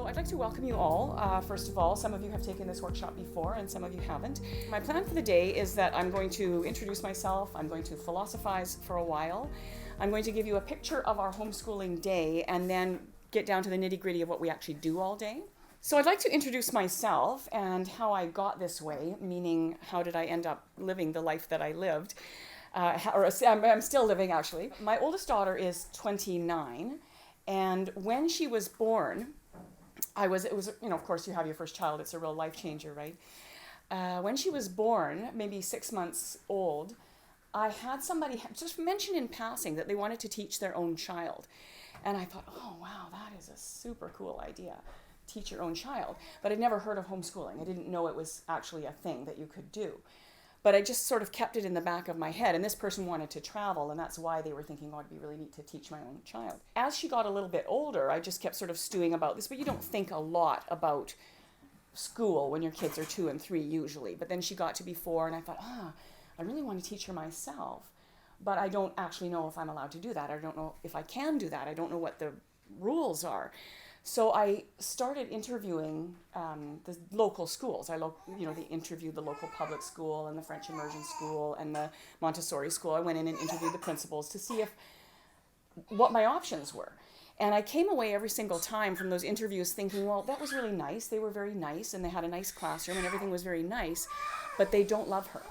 So I'd like to welcome you all. First of all, some of you have taken this workshop before and some of you haven't. My plan for the day is that I'm going to introduce myself, I'm going to philosophize for a while, I'm going to give you a picture of our homeschooling day and then get down to the nitty-gritty of what we actually do all day. So I'd like to introduce myself and how I got this way, meaning how did I end up living the life that I lived. I'm still living actually. My oldest daughter is 29. And when she was born, of course you have your first child, it's a real life changer, right? When she was born, maybe 6 months old, I had somebody just mention in passing that they wanted to teach their own child. And I thought, oh wow, that is a super cool idea, teach your own child. But I'd never heard of homeschooling. I didn't know it was actually a thing that you could do. But I just sort of kept it in the back of my head. And this person wanted to travel, and that's why they were thinking, oh, it'd be really neat to teach my own child. As she got a little bit older, I just kept sort of stewing about this. But you don't think a lot about school when your kids are 2 and 3 usually. But then she got to be 4, and I thought, I really want to teach her myself. But I don't actually know if I'm allowed to do that. I don't know if I can do that. I don't know what the rules are. So I started interviewing the local schools. They interviewed the local public school and the French immersion school and the Montessori school. I went in and interviewed the principals to see what my options were. And I came away every single time from those interviews thinking, well, that was really nice. They were very nice and they had a nice classroom and everything was very nice, but they don't love her.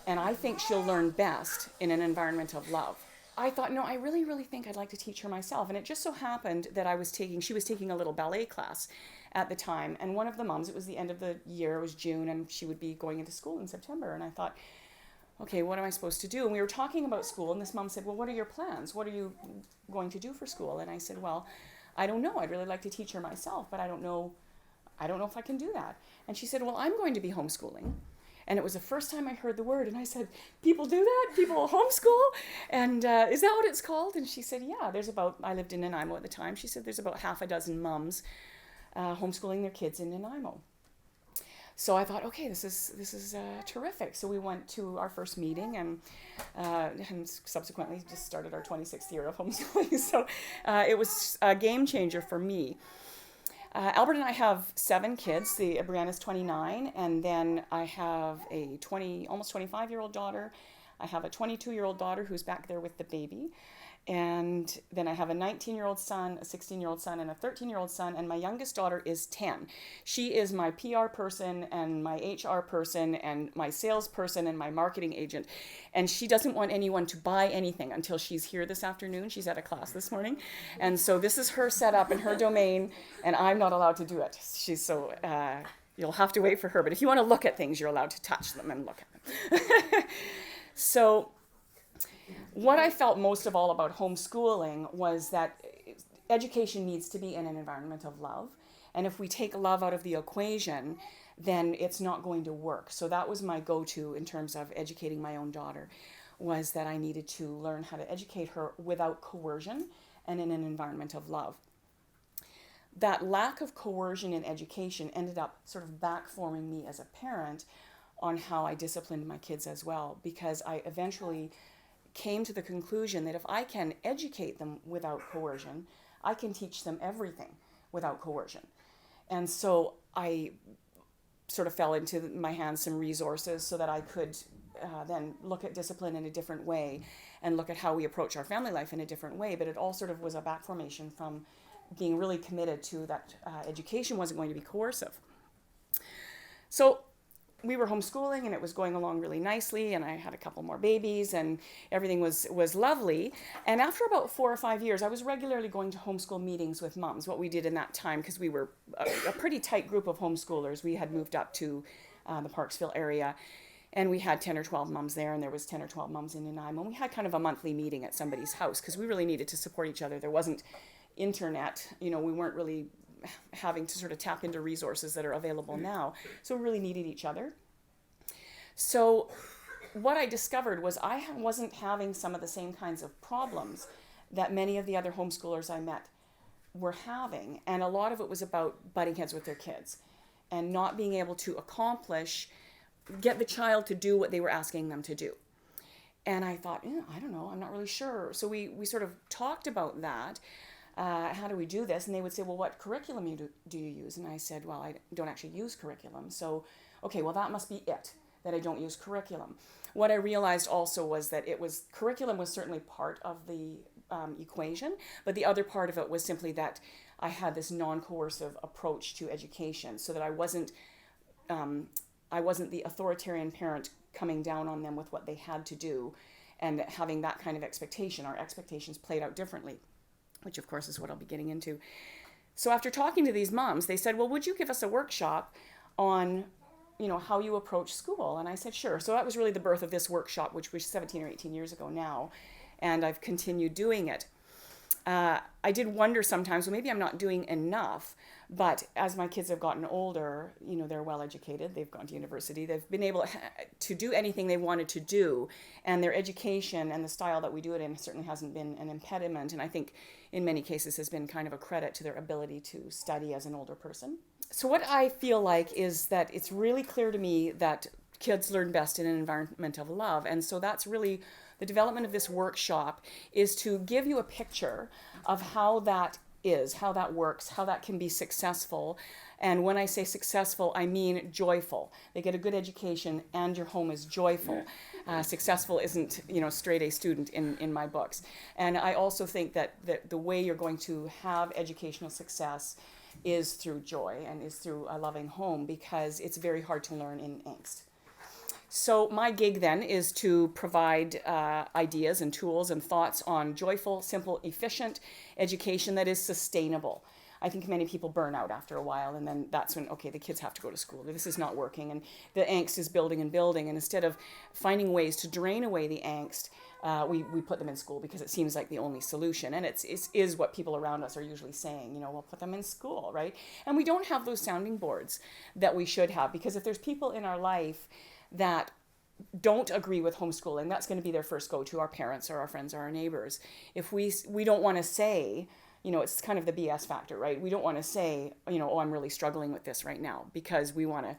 And I think she'll learn best in an environment of love. I thought, no, I really, really think I'd like to teach her myself. And it just so happened that she was taking a little ballet class at the time. And one of the moms, it was the end of the year, it was June, and she would be going into school in September. And I thought, okay, what am I supposed to do? And we were talking about school, and this mom said, well, what are your plans? What are you going to do for school? And I said, well, I don't know. I'd really like to teach her myself, but I don't know if I can do that. And she said, well, I'm going to be homeschooling. And it was the first time I heard the word, and I said, people do that? People homeschool? And is that what it's called? And she said, yeah, I lived in Nanaimo at the time. She said there's about half a dozen mums homeschooling their kids in Nanaimo. So I thought, okay, this is terrific. So we went to our first meeting and subsequently just started our 26th year of homeschooling. So it was a game changer for me. Albert and I have 7 kids. Brianna's 29, and then I have a almost 25-year-old daughter. I have a 22-year-old daughter who's back there with the baby. And then I have a 19-year-old son, a 16-year-old son, and a 13-year-old son, and my youngest daughter is 10. She is my PR person and my HR person and my salesperson and my marketing agent. And she doesn't want anyone to buy anything until she's here this afternoon. She's at a class this morning. And so this is her setup and her domain, and I'm not allowed to do it. You'll have to wait for her. But if you want to look at things, you're allowed to touch them and look at them. So what I felt most of all about homeschooling was that education needs to be in an environment of love. And if we take love out of the equation, then it's not going to work. So that was my go-to in terms of educating my own daughter, was that I needed to learn how to educate her without coercion and in an environment of love. That lack of coercion in education ended up sort of backforming me as a parent on how I disciplined my kids as well, because I eventually came to the conclusion that if I can educate them without coercion, I can teach them everything without coercion. And so I sort of fell into my hands some resources so that I could then look at discipline in a different way and look at how we approach our family life in a different way. But it all sort of was a back formation from being really committed to that education wasn't going to be coercive. So we were homeschooling and it was going along really nicely, and I had a couple more babies and everything was lovely. And after about 4 or 5 years, I was regularly going to homeschool meetings with moms, what we did in that time, because we were a pretty tight group of homeschoolers. We had moved up to the Parksville area, and we had 10 or 12 moms there, and there was 10 or 12 moms in Nanaimo. And we had kind of a monthly meeting at somebody's house because we really needed to support each other. There wasn't internet, we weren't really having to sort of tap into resources that are available now. So we really needed each other. So what I discovered was I wasn't having some of the same kinds of problems that many of the other homeschoolers I met were having. And a lot of it was about butting heads with their kids and not being able to get the child to do what they were asking them to do. And I thought, I don't know, I'm not really sure. So we sort of talked about that. how do we do this? And they would say, well, what curriculum do you use? And I said, well, I don't actually use curriculum. So, okay, well, that must be it, that I don't use curriculum. What I realized also was that curriculum was certainly part of the equation, but the other part of it was simply that I had this non-coercive approach to education, so that I wasn't the authoritarian parent coming down on them with what they had to do and having that kind of expectation. Our expectations played out differently, which of course is what I'll be getting into. So after talking to these moms, they said, well, would you give us a workshop on, how you approach school? And I said, sure. So that was really the birth of this workshop, which was 17 or 18 years ago now. And I've continued doing it. I did wonder sometimes, well, maybe I'm not doing enough, but as my kids have gotten older, they're well educated, they've gone to university, they've been able to do anything they wanted to do, and their education and the style that we do it in certainly hasn't been an impediment, and I think in many cases has been kind of a credit to their ability to study as an older person. So what I feel like is that it's really clear to me that kids learn best in an environment of love, and so that's really the development of this workshop, is to give you a picture of how that is, how that works, how that can be successful. And when I say successful, I mean joyful. They get a good education and your home is joyful. Successful isn't, straight A student in my books. And I also think that the way you're going to have educational success is through joy and is through a loving home, because it's very hard to learn in angst. So my gig then is to provide ideas and tools and thoughts on joyful, simple, efficient education that is sustainable. I think many people burn out after a while, and then that's when, okay, the kids have to go to school. This is not working, and the angst is building and building. And instead of finding ways to drain away the angst, we put them in school because it seems like the only solution. And it is what people around us are usually saying, we'll put them in school, right? And we don't have those sounding boards that we should have, because if there's people in our life that don't agree with homeschooling, that's going to be their first go-to, our parents or our friends or our neighbors. If we don't want to say, it's kind of the BS factor, right? We don't want to say, oh, I'm really struggling with this right now, because we want to,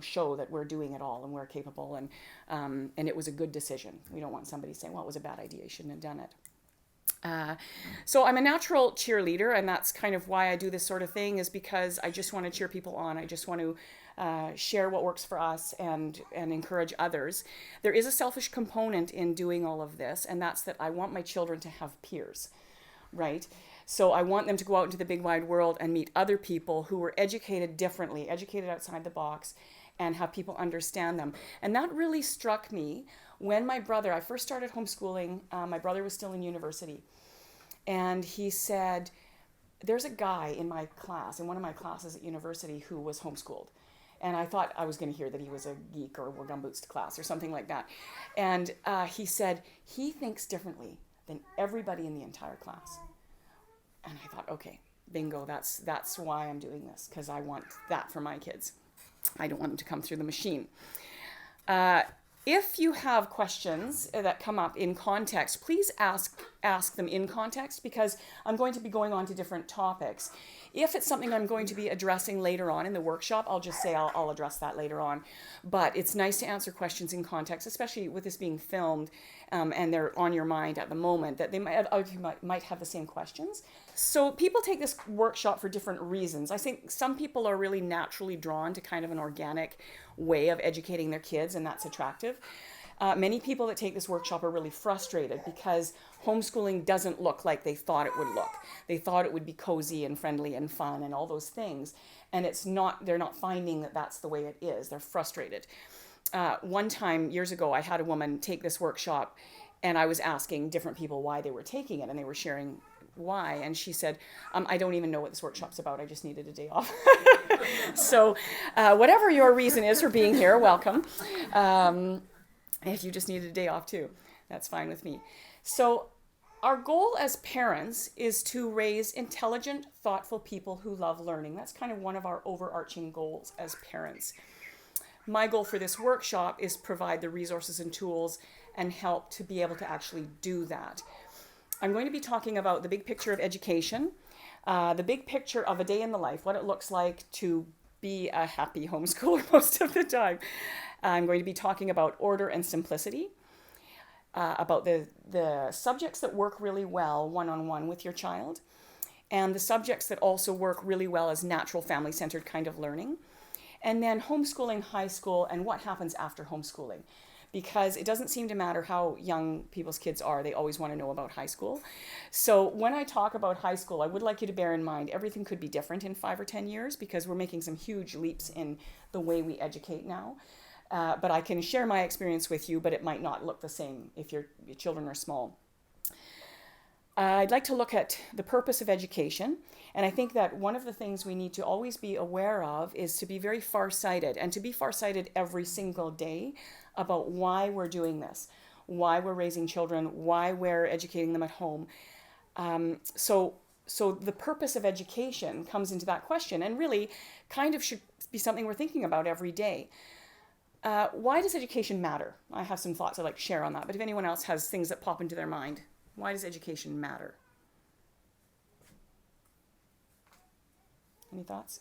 show that we're doing it all and we're capable, and it was a good decision. We don't want somebody saying, well, it was a bad idea, you shouldn't have done it. So I'm a natural cheerleader, and that's kind of why I do this sort of thing, is because I just want to cheer people on. I just want to share what works for us and encourage others. There is a selfish component in doing all of this, and that's that I want my children to have peers, right? So I want them to go out into the big wide world and meet other people who were educated differently, educated outside the box, and have people understand them. And that really struck me when I first started homeschooling. My brother was still in university, and he said, there's a guy in my class, in one of my classes at university, who was homeschooled. And I thought I was going to hear that he was a geek or wore gumboots to class or something like that. And he said, he thinks differently than everybody in the entire class. And I thought, okay, bingo, that's why I'm doing this, because I want that for my kids. I don't want them to come through the machine. If you have questions that come up in context, please ask them in context, because I'm going to be going on to different topics. If it's something I'm going to be addressing later on in the workshop, I'll just say I'll address that later on. But it's nice to answer questions in context, especially with this being filmed, and they're on your mind at the moment, that they might have the same questions. So people take this workshop for different reasons. I think some people are really naturally drawn to kind of an organic way of educating their kids, and that's attractive. Many people that take this workshop are really frustrated because homeschooling doesn't look like they thought it would look. They thought it would be cozy and friendly and fun and all those things, and it's not. They're not finding that that's the way it is. They're frustrated. One time, years ago, I had a woman take this workshop, and I was asking different people why they were taking it, and they were sharing why, and she said, I don't even know what this workshop's about, I just needed a day off. So whatever your reason is for being here, welcome. If you just needed a day off too, that's fine with me. So our goal as parents is to raise intelligent, thoughtful people who love learning. That's kind of one of our overarching goals as parents. My goal for this workshop is provide the resources and tools and help to be able to actually do that. I'm going to be talking about the big picture of education, the big picture of a day in the life, what it looks like to be a happy homeschooler most of the time. I'm going to be talking about order and simplicity, about the subjects that work really well one-on-one with your child, and the subjects that also work really well as natural family-centered kind of learning. And then homeschooling, high school, and what happens after homeschooling. Because it doesn't seem to matter how young people's kids are, they always want to know about high school. So when I talk about high school, I would like you to bear in mind everything could be different in 5 or 10 years because we're making some huge leaps in the way we educate now. But I can share my experience with you, but it might not look the same if your children are small. I'd like to look at the purpose of education, and I think that one of the things we need to always be aware of is to be very far-sighted, and to be far-sighted every single day about why we're doing this, why we're raising children, why we're educating them at home. So the purpose of education comes into that question, and really kind of should be something we're thinking about every day. Why does education matter? I have some thoughts I'd like to share on that, but if anyone else has things that pop into their mind. Why does education matter? Any thoughts?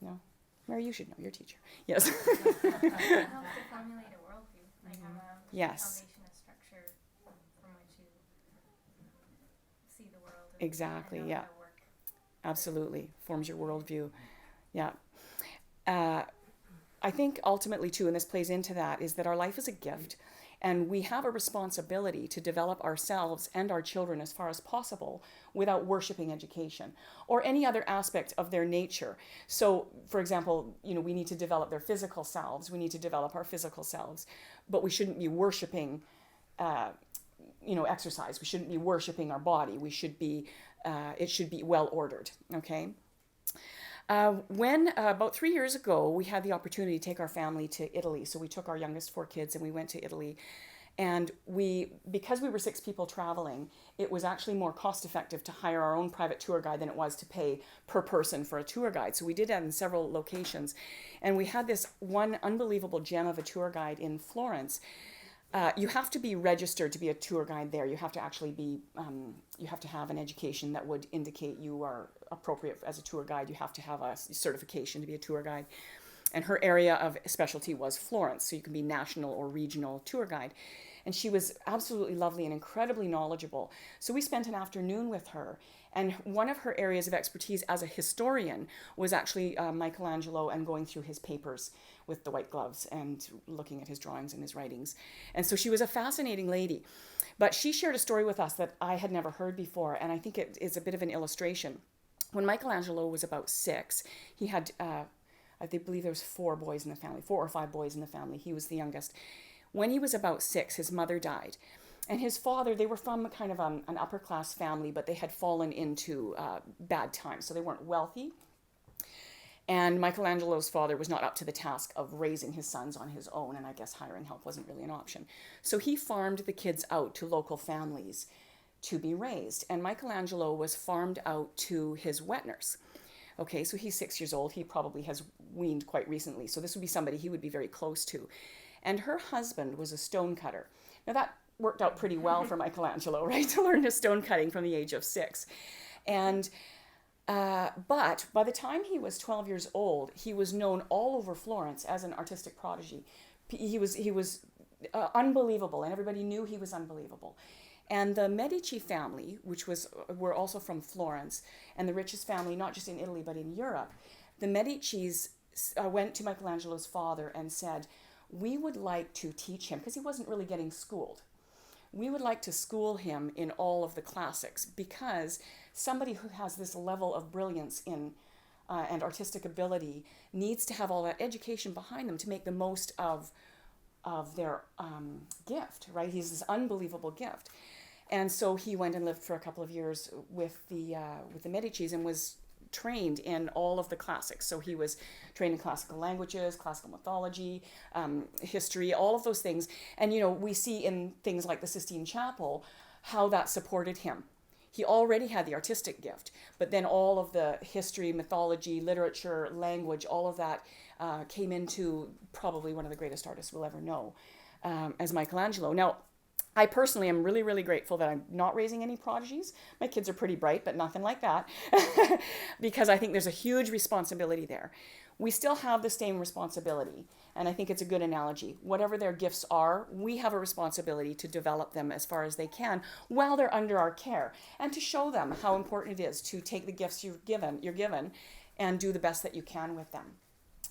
No? Mary, you should know. You're a teacher. Yes. It helps to formulate a worldview, like have a yes. foundation, a structure from which you see the world. Exactly, and yeah. work. Absolutely. Forms your worldview. Yeah. I think ultimately, too, and this plays into that, is that our life is a gift. And we have a responsibility to develop ourselves and our children as far as possible without worshiping education or any other aspect of their nature. So, for example, we need to develop their physical selves. We need to develop our physical selves, but we shouldn't be worshiping, exercise. We shouldn't be worshiping our body. We should be, it should be well ordered. Okay. When about 3 years ago, we had the opportunity to take our family to Italy. So we took our youngest 4 kids and we went to Italy. And because we were 6 people traveling, it was actually more cost effective to hire our own private tour guide than it was to pay per person for a tour guide. So we did that in several locations. And we had this one unbelievable gem of a tour guide in Florence. You have to be registered to be a tour guide there. You have to actually be, you have to have an education that would indicate you are appropriate as a tour guide. You have to have a certification to be a tour guide. And her area of specialty was Florence, so you can be national or regional tour guide. And she was absolutely lovely and incredibly knowledgeable. So we spent an afternoon with her. And one of her areas of expertise as a historian was actually Michelangelo and going through his papers with the white gloves and looking at his drawings and his writings. And so she was a fascinating lady. But she shared a story with us that I had never heard before, and I think it is a bit of an illustration. When Michelangelo was about 6, he had, I believe there was 4 boys in the family, 4 or 5 boys in the family. He was the youngest. When he was about 6, his mother died. And his father, they were from kind of an upper class family, but they had fallen into bad times, so they weren't wealthy. And Michelangelo's father was not up to the task of raising his sons on his own, and I guess hiring help wasn't really an option. So he farmed the kids out to local families to be raised, and Michelangelo was farmed out to his wet nurse. Okay, so he's 6 years old. He probably has weaned quite recently, so this would be somebody he would be very close to. And her husband was a stone cutter. Now that worked out pretty well for Michelangelo, right, to learn his stone cutting from the age of 6. And but by the time he was 12 years old, he was known all over Florence as an artistic prodigy. He was unbelievable, and everybody knew he was unbelievable. And the Medici family, which were also from Florence, and the richest family, not just in Italy, but in Europe, the Medicis went to Michelangelo's father and said, we would like to teach him, because he wasn't really getting schooled. We would like to school him in all of the classics, because somebody who has this level of brilliance in and artistic ability needs to have all that education behind them to make the most of their gift, right? He's this unbelievable gift. And so he went and lived for a couple of years with the Medicis and was trained in all of the classics. So he was trained in classical languages, classical mythology, history, all of those things. And, we see in things like the Sistine Chapel how that supported him. He already had the artistic gift, but then all of the history, mythology, literature, language, all of that came into probably one of the greatest artists we'll ever know, as Michelangelo. Now, I personally am really, really grateful that I'm not raising any prodigies. My kids are pretty bright, but nothing like that, because I think there's a huge responsibility there. We still have the same responsibility And I think it's a good analogy. Whatever their gifts are, we have a responsibility to develop them as far as they can while they're under our care, and to show them how important it is to take the gifts you're given and do the best that you can with them.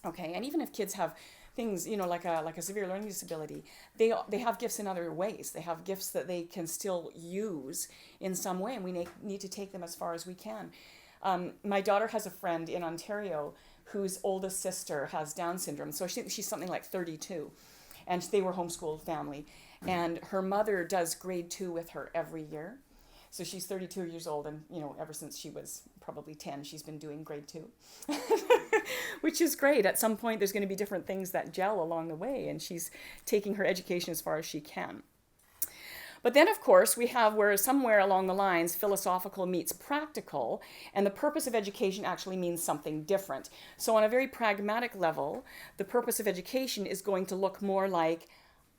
Okay, and even if kids have things, like a severe learning disability, they have gifts in other ways. They have gifts that they can still use in some way, and we need to take them as far as we can. My daughter has a friend in Ontario whose oldest sister has Down syndrome, so she's something like 32, and they were homeschooled family, and her mother does grade 2 with her every year. So she's 32 years old, and ever since she was probably 10, she's been doing grade 2, which is great. At some point, there's going to be different things that gel along the way, and she's taking her education as far as she can. But then, of course, we have where somewhere along the lines, philosophical meets practical, and the purpose of education actually means something different. So on a very pragmatic level, the purpose of education is going to look more like,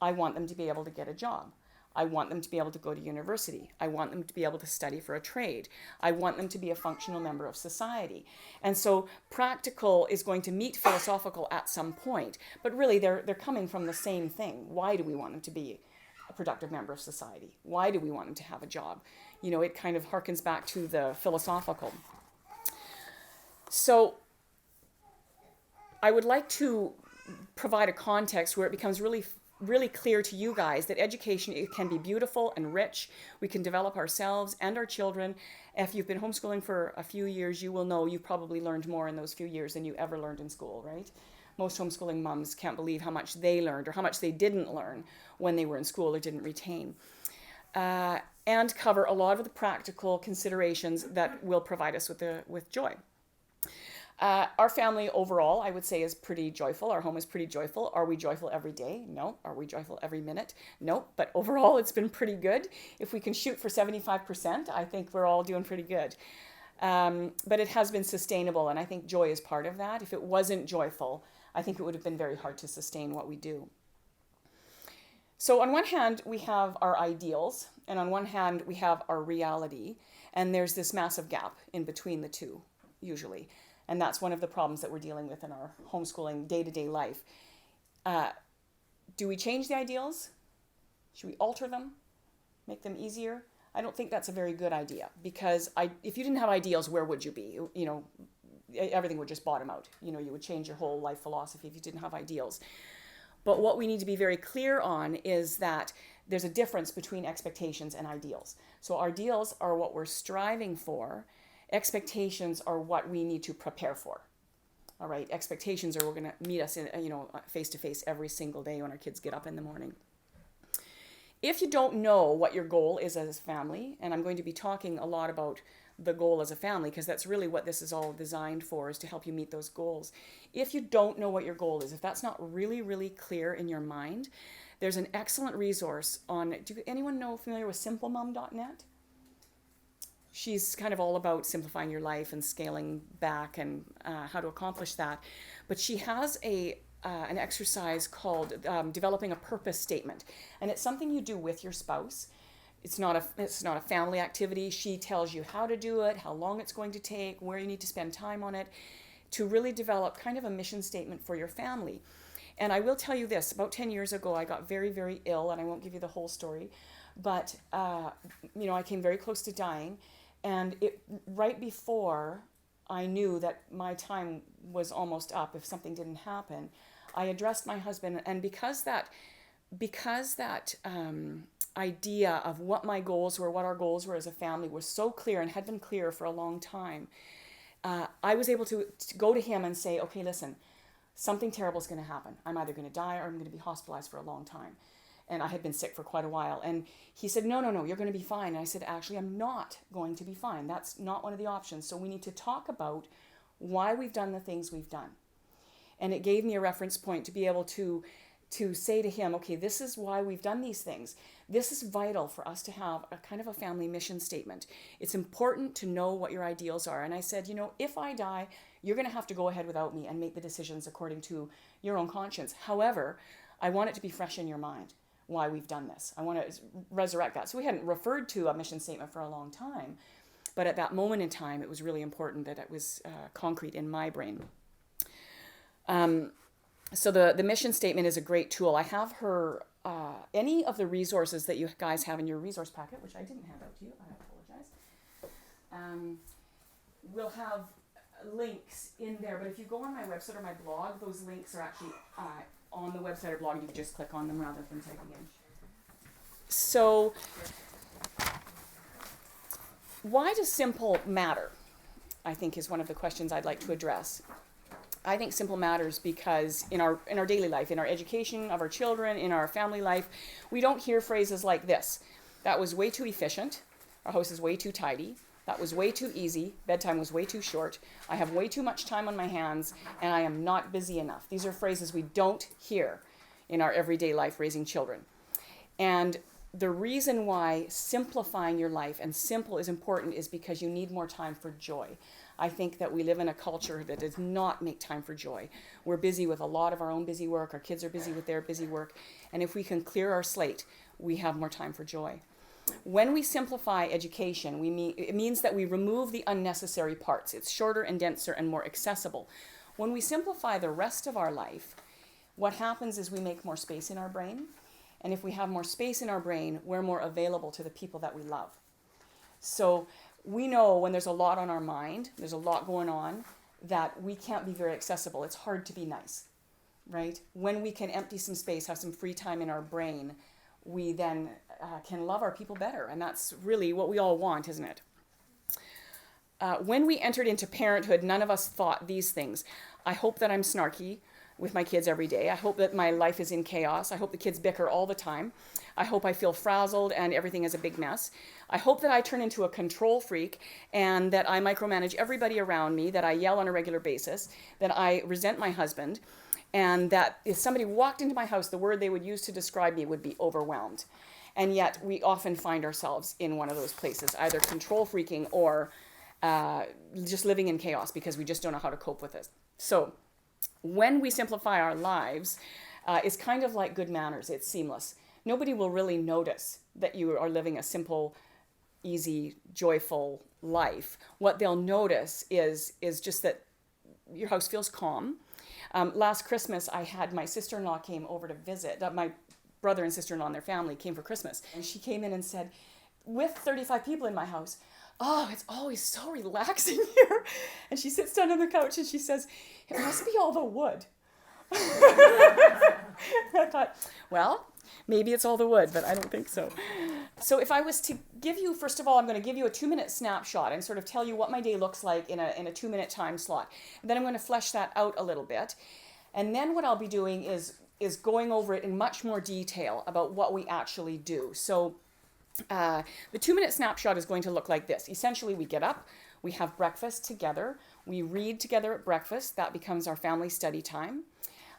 I want them to be able to get a job. I want them to be able to go to university. I want them to be able to study for a trade. I want them to be a functional member of society. And so practical is going to meet philosophical at some point, but really they're coming from the same thing. Why do we want them to be a productive member of society? Why do we want them to have a job? It kind of harkens back to the philosophical. So I would like to provide a context where it becomes really clear to you guys that education, it can be beautiful and rich. We can develop ourselves and our children. If you've been homeschooling for a few years, you will know you've probably learned more in those few years than you ever learned in school, right? Most homeschooling moms can't believe how much they learned or how much they didn't learn when they were in school or didn't retain. And cover a lot of the practical considerations that will provide us with joy. Our family overall, I would say, is pretty joyful. Our home is pretty joyful. Are we joyful every day? No. Are we joyful every minute? No. But overall, it's been pretty good. If we can shoot for 75%, I think we're all doing pretty good. But it has been sustainable, and I think joy is part of that. If it wasn't joyful, I think it would have been very hard to sustain what we do. So on one hand, we have our ideals, and on one hand, we have our reality, and there's this massive gap in between the two, usually. And that's one of the problems that we're dealing with in our homeschooling day-to-day life. Do we change the ideals? Should we alter them? Make them easier? I don't think that's a very good idea, because if you didn't have ideals, where would you be? Everything would just bottom out. You would change your whole life philosophy if you didn't have ideals. But what we need to be very clear on is that there's a difference between expectations and ideals. So our ideals are what we're striving for. Expectations are what we need to prepare for. All right, expectations are we're going to meet us in, face to face every single day when our kids get up in the morning. If you don't know what your goal is as a family, and I'm going to be talking a lot about the goal as a family, because that's really what this is all designed for, is to help you meet those goals. If you don't know what your goal is, if that's not really, really clear in your mind, there's an excellent resource on, anyone familiar with simplemom.net? She's kind of all about simplifying your life and scaling back and how to accomplish that. But she has an exercise called developing a purpose statement. And it's something you do with your spouse. It's not a family activity. She tells you how to do it, how long it's going to take, where you need to spend time on it, to really develop kind of a mission statement for your family. And I will tell you this, about 10 years ago, I got very, very ill, and I won't give you the whole story, but I came very close to dying. And right before I knew that my time was almost up, if something didn't happen, I addressed my husband. And because that idea of what my goals were, what our goals were as a family, was so clear and had been clear for a long time, I was able to go to him and say, okay, listen, something terrible is going to happen. I'm either going to die or I'm going to be hospitalized for a long time. And I had been sick for quite a while. And he said, no, you're going to be fine. And I said, actually, I'm not going to be fine. That's not one of the options. So we need to talk about why we've done the things we've done. And it gave me a reference point to be able to say to him, okay, this is why we've done these things. This is vital for us to have a kind of a family mission statement. It's important to know what your ideals are. And I said, if I die, you're going to have to go ahead without me and make the decisions according to your own conscience. However, I want it to be fresh in your mind why we've done this. I want to resurrect that. So we hadn't referred to a mission statement for a long time, but at that moment in time, it was really important that it was concrete in my brain. So the mission statement is a great tool. I have her, any of the resources that you guys have in your resource packet, which I didn't hand out to you, I apologize, will have links in there. But if you go on my website or my blog, those links are actually on the website or blog. You can just click on them rather than typing in. So why does simple matter? I think is one of the questions I'd like to address. I think simple matters because in our daily life, in our education of our children, in our family life, we don't hear phrases like this. That was way too efficient. Our house is way too tidy. That was way too easy. Bedtime was way too short. I have way too much time on my hands, and I am not busy enough. These are phrases we don't hear in our everyday life raising children. And the reason why simplifying your life and simple is important is because you need more time for joy. I think that we live in a culture that does not make time for joy. We're busy with a lot of our own busy work. Our kids are busy with their busy work. And if we can clear our slate, we have more time for joy. When we simplify education, it means that we remove the unnecessary parts. It's shorter and denser and more accessible. When we simplify the rest of our life, what happens is we make more space in our brain. And if we have more space in our brain, we're more available to the people that we love. So we know when there's a lot on our mind, there's a lot going on, that we can't be very accessible. It's hard to be nice, right? When we can empty some space, have some free time in our brain, we then can love our people better. And that's really what we all want, isn't it? When we entered into parenthood, none of us thought these things. I hope that I'm snarky with my kids every day. I hope that my life is in chaos. I hope the kids bicker all the time. I hope I feel frazzled and everything is a big mess. I hope that I turn into a control freak and that I micromanage everybody around me, that I yell on a regular basis, that I resent my husband, and that if somebody walked into my house, the word they would use to describe me would be overwhelmed. And yet we often find ourselves in one of those places, either control freaking or just living in chaos because we just don't know how to cope with it. So when we simplify our lives, it's kind of like good manners. It's seamless. Nobody will really notice that you are living a simple, easy, joyful life. What they'll notice is just that your house feels calm. Last Christmas, I had my sister-in-law came over to visit. My brother and sister-in-law and their family came for Christmas. And she came in and said, with 35 people in my house, oh, it's always so relaxing here. And she sits down on the couch and she says, it must be all the wood. I thought, well, maybe it's all the wood, but I don't think so. So if I was to give you, first of all, I'm going to give you a 2-minute snapshot and sort of tell you what my day looks like in a 2-minute time slot. And then I'm going to flesh that out a little bit. And then what I'll be doing is going over it in much more detail about what we actually do. So the 2-minute snapshot is going to look like this. Essentially, we get up, we have breakfast together, we read together at breakfast. That becomes our family study time.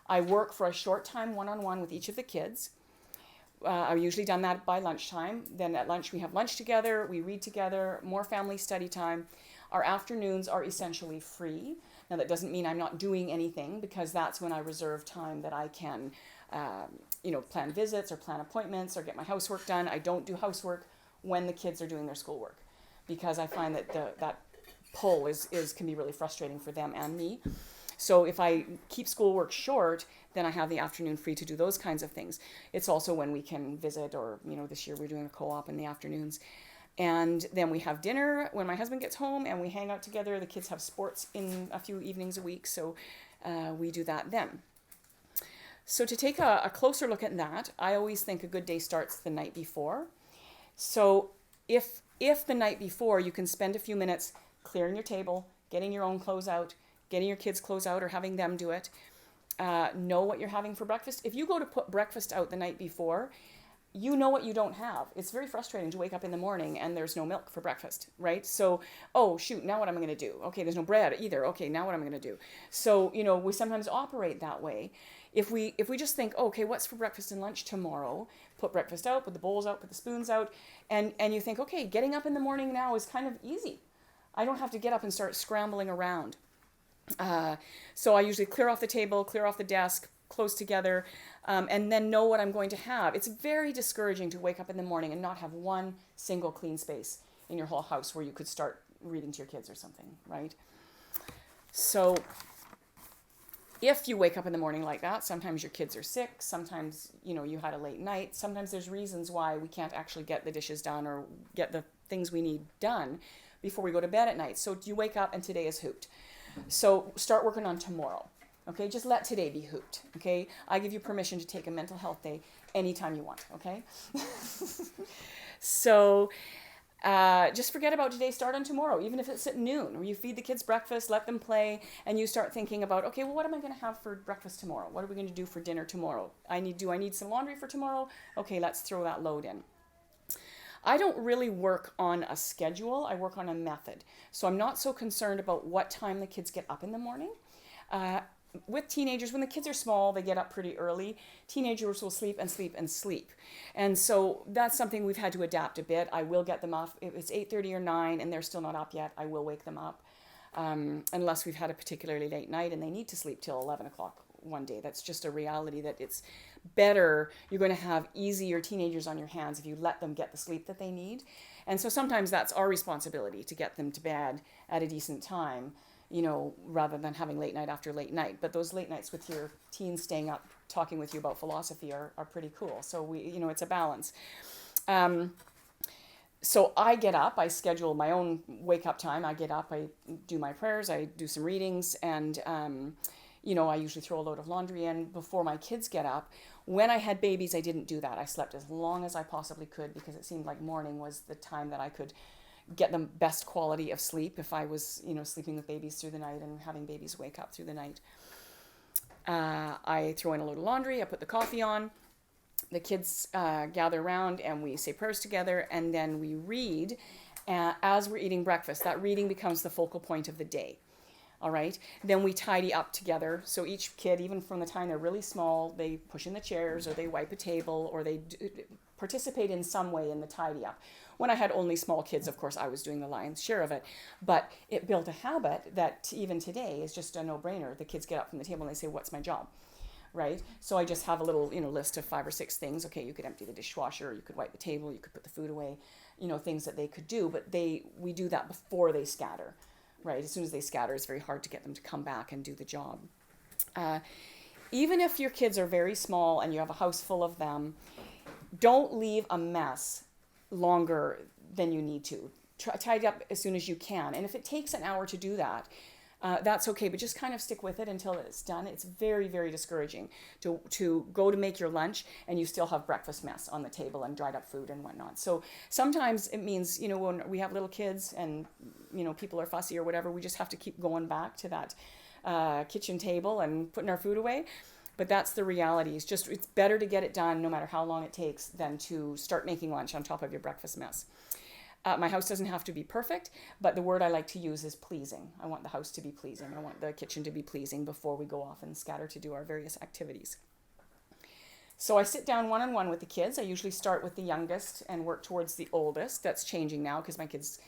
I work for a short time one-on-one with each of the kids. I've usually done that by lunchtime. Then at lunch, we have lunch together, we read together, more family study time. Our afternoons are essentially free. Now, that doesn't mean I'm not doing anything, because that's when I reserve time that I can plan visits or plan appointments or get my housework done. I don't do housework when the kids are doing their schoolwork, because I find that that pull can be really frustrating for them and me. So if I keep schoolwork short, then I have the afternoon free to do those kinds of things. It's also when we can visit, or this year we're doing a co-op in the afternoons. And then we have dinner when my husband gets home, and we hang out together. The kids have sports in a few evenings a week, so we do that then. So to take a closer look at that, I always think a good day starts the night before. So if the night before you can spend a few minutes clearing your table, getting your own clothes out, getting your kids' clothes out or having them do it, know what you're having for breakfast. If you go to put breakfast out the night before, you know what you don't have. It's very frustrating to wake up in the morning and there's no milk for breakfast, right? So, oh shoot, now what am I going to do? Okay, there's no bread either. Okay, now what am I going to do? So, we sometimes operate that way. If we just think, okay, what's for breakfast and lunch tomorrow? Put breakfast out, put the bowls out, put the spoons out, and you think, okay, getting up in the morning now is kind of easy. I don't have to get up and start scrambling around. So I usually clear off the table, clear off the desk, close together, and then know what I'm going to have. It's very discouraging to wake up in the morning and not have one single clean space in your whole house where you could start reading to your kids or something, right? So If you wake up in the morning like that, sometimes your kids are sick, sometimes, you had a late night, sometimes there's reasons why we can't actually get the dishes done or get the things we need done before we go to bed at night. So you wake up and today is hooped. So start working on tomorrow. Okay, just let today be hooped. Okay, I give you permission to take a mental health day anytime you want. Okay, so just forget about today, start on tomorrow, even if it's at noon, or you feed the kids breakfast, let them play, and you start thinking about, okay, well, what am I going to have for breakfast tomorrow? What are we going to do for dinner tomorrow? Do I need some laundry for tomorrow? Okay, let's throw that load in. I don't really work on a schedule, I work on a method. So I'm not so concerned about what time the kids get up in the morning. With teenagers, when the kids are small, they get up pretty early. Teenagers will sleep and sleep and sleep. And so that's something we've had to adapt a bit. I will get them up. If it's 8:30 or 9 and they're still not up yet, I will wake them up. Unless we've had a particularly late night and they need to sleep till 11 o'clock one day. That's just a reality that it's better. You're going to have easier teenagers on your hands if you let them get the sleep that they need. And so sometimes that's our responsibility to get them to bed at a decent time, rather than having late night after late night. But those late nights with your teens staying up talking with you about philosophy are pretty cool. So it's a balance. So I get up, I schedule my own wake up time. I get up, I do my prayers, I do some readings, and I usually throw a load of laundry in before my kids get up. When I had babies, I didn't do that. I slept as long as I possibly could because it seemed like morning was the time that I could get the best quality of sleep if I was, sleeping with babies through the night and having babies wake up through the night. I throw in a load of laundry, I put the coffee on, the kids gather around and we say prayers together, and then we read as we're eating breakfast. That reading becomes the focal point of the day. All right. Then we tidy up together. So each kid, even from the time they're really small, they push in the chairs or they wipe a table or they participate in some way in the tidy up. When I had only small kids, of course, I was doing the lion's share of it. But it built a habit that even today is just a no-brainer. The kids get up from the table and they say, what's my job? Right? So I just have a little, list of 5 or 6 things. Okay, you could empty the dishwasher, you could wipe the table, you could put the food away, things that they could do. But we do that before they scatter. Right, as soon as they scatter, it's very hard to get them to come back and do the job. Even if your kids are very small and you have a house full of them, don't leave a mess longer than you need to. Tidy up as soon as you can. And if it takes an hour to do that, that's okay, but just kind of stick with it until it's done. It's very, very discouraging to go to make your lunch and you still have breakfast mess on the table and dried up food and whatnot. So sometimes it means, when we have little kids and, people are fussy or whatever, we just have to keep going back to that kitchen table and putting our food away. But that's the reality. It's better to get it done no matter how long it takes than to start making lunch on top of your breakfast mess. My house doesn't have to be perfect, but the word I like to use is pleasing. I want the house to be pleasing. I want the kitchen to be pleasing before we go off and scatter to do our various activities. So I sit down one-on-one with the kids. I usually start with the youngest and work towards the oldest. That's changing now because my kids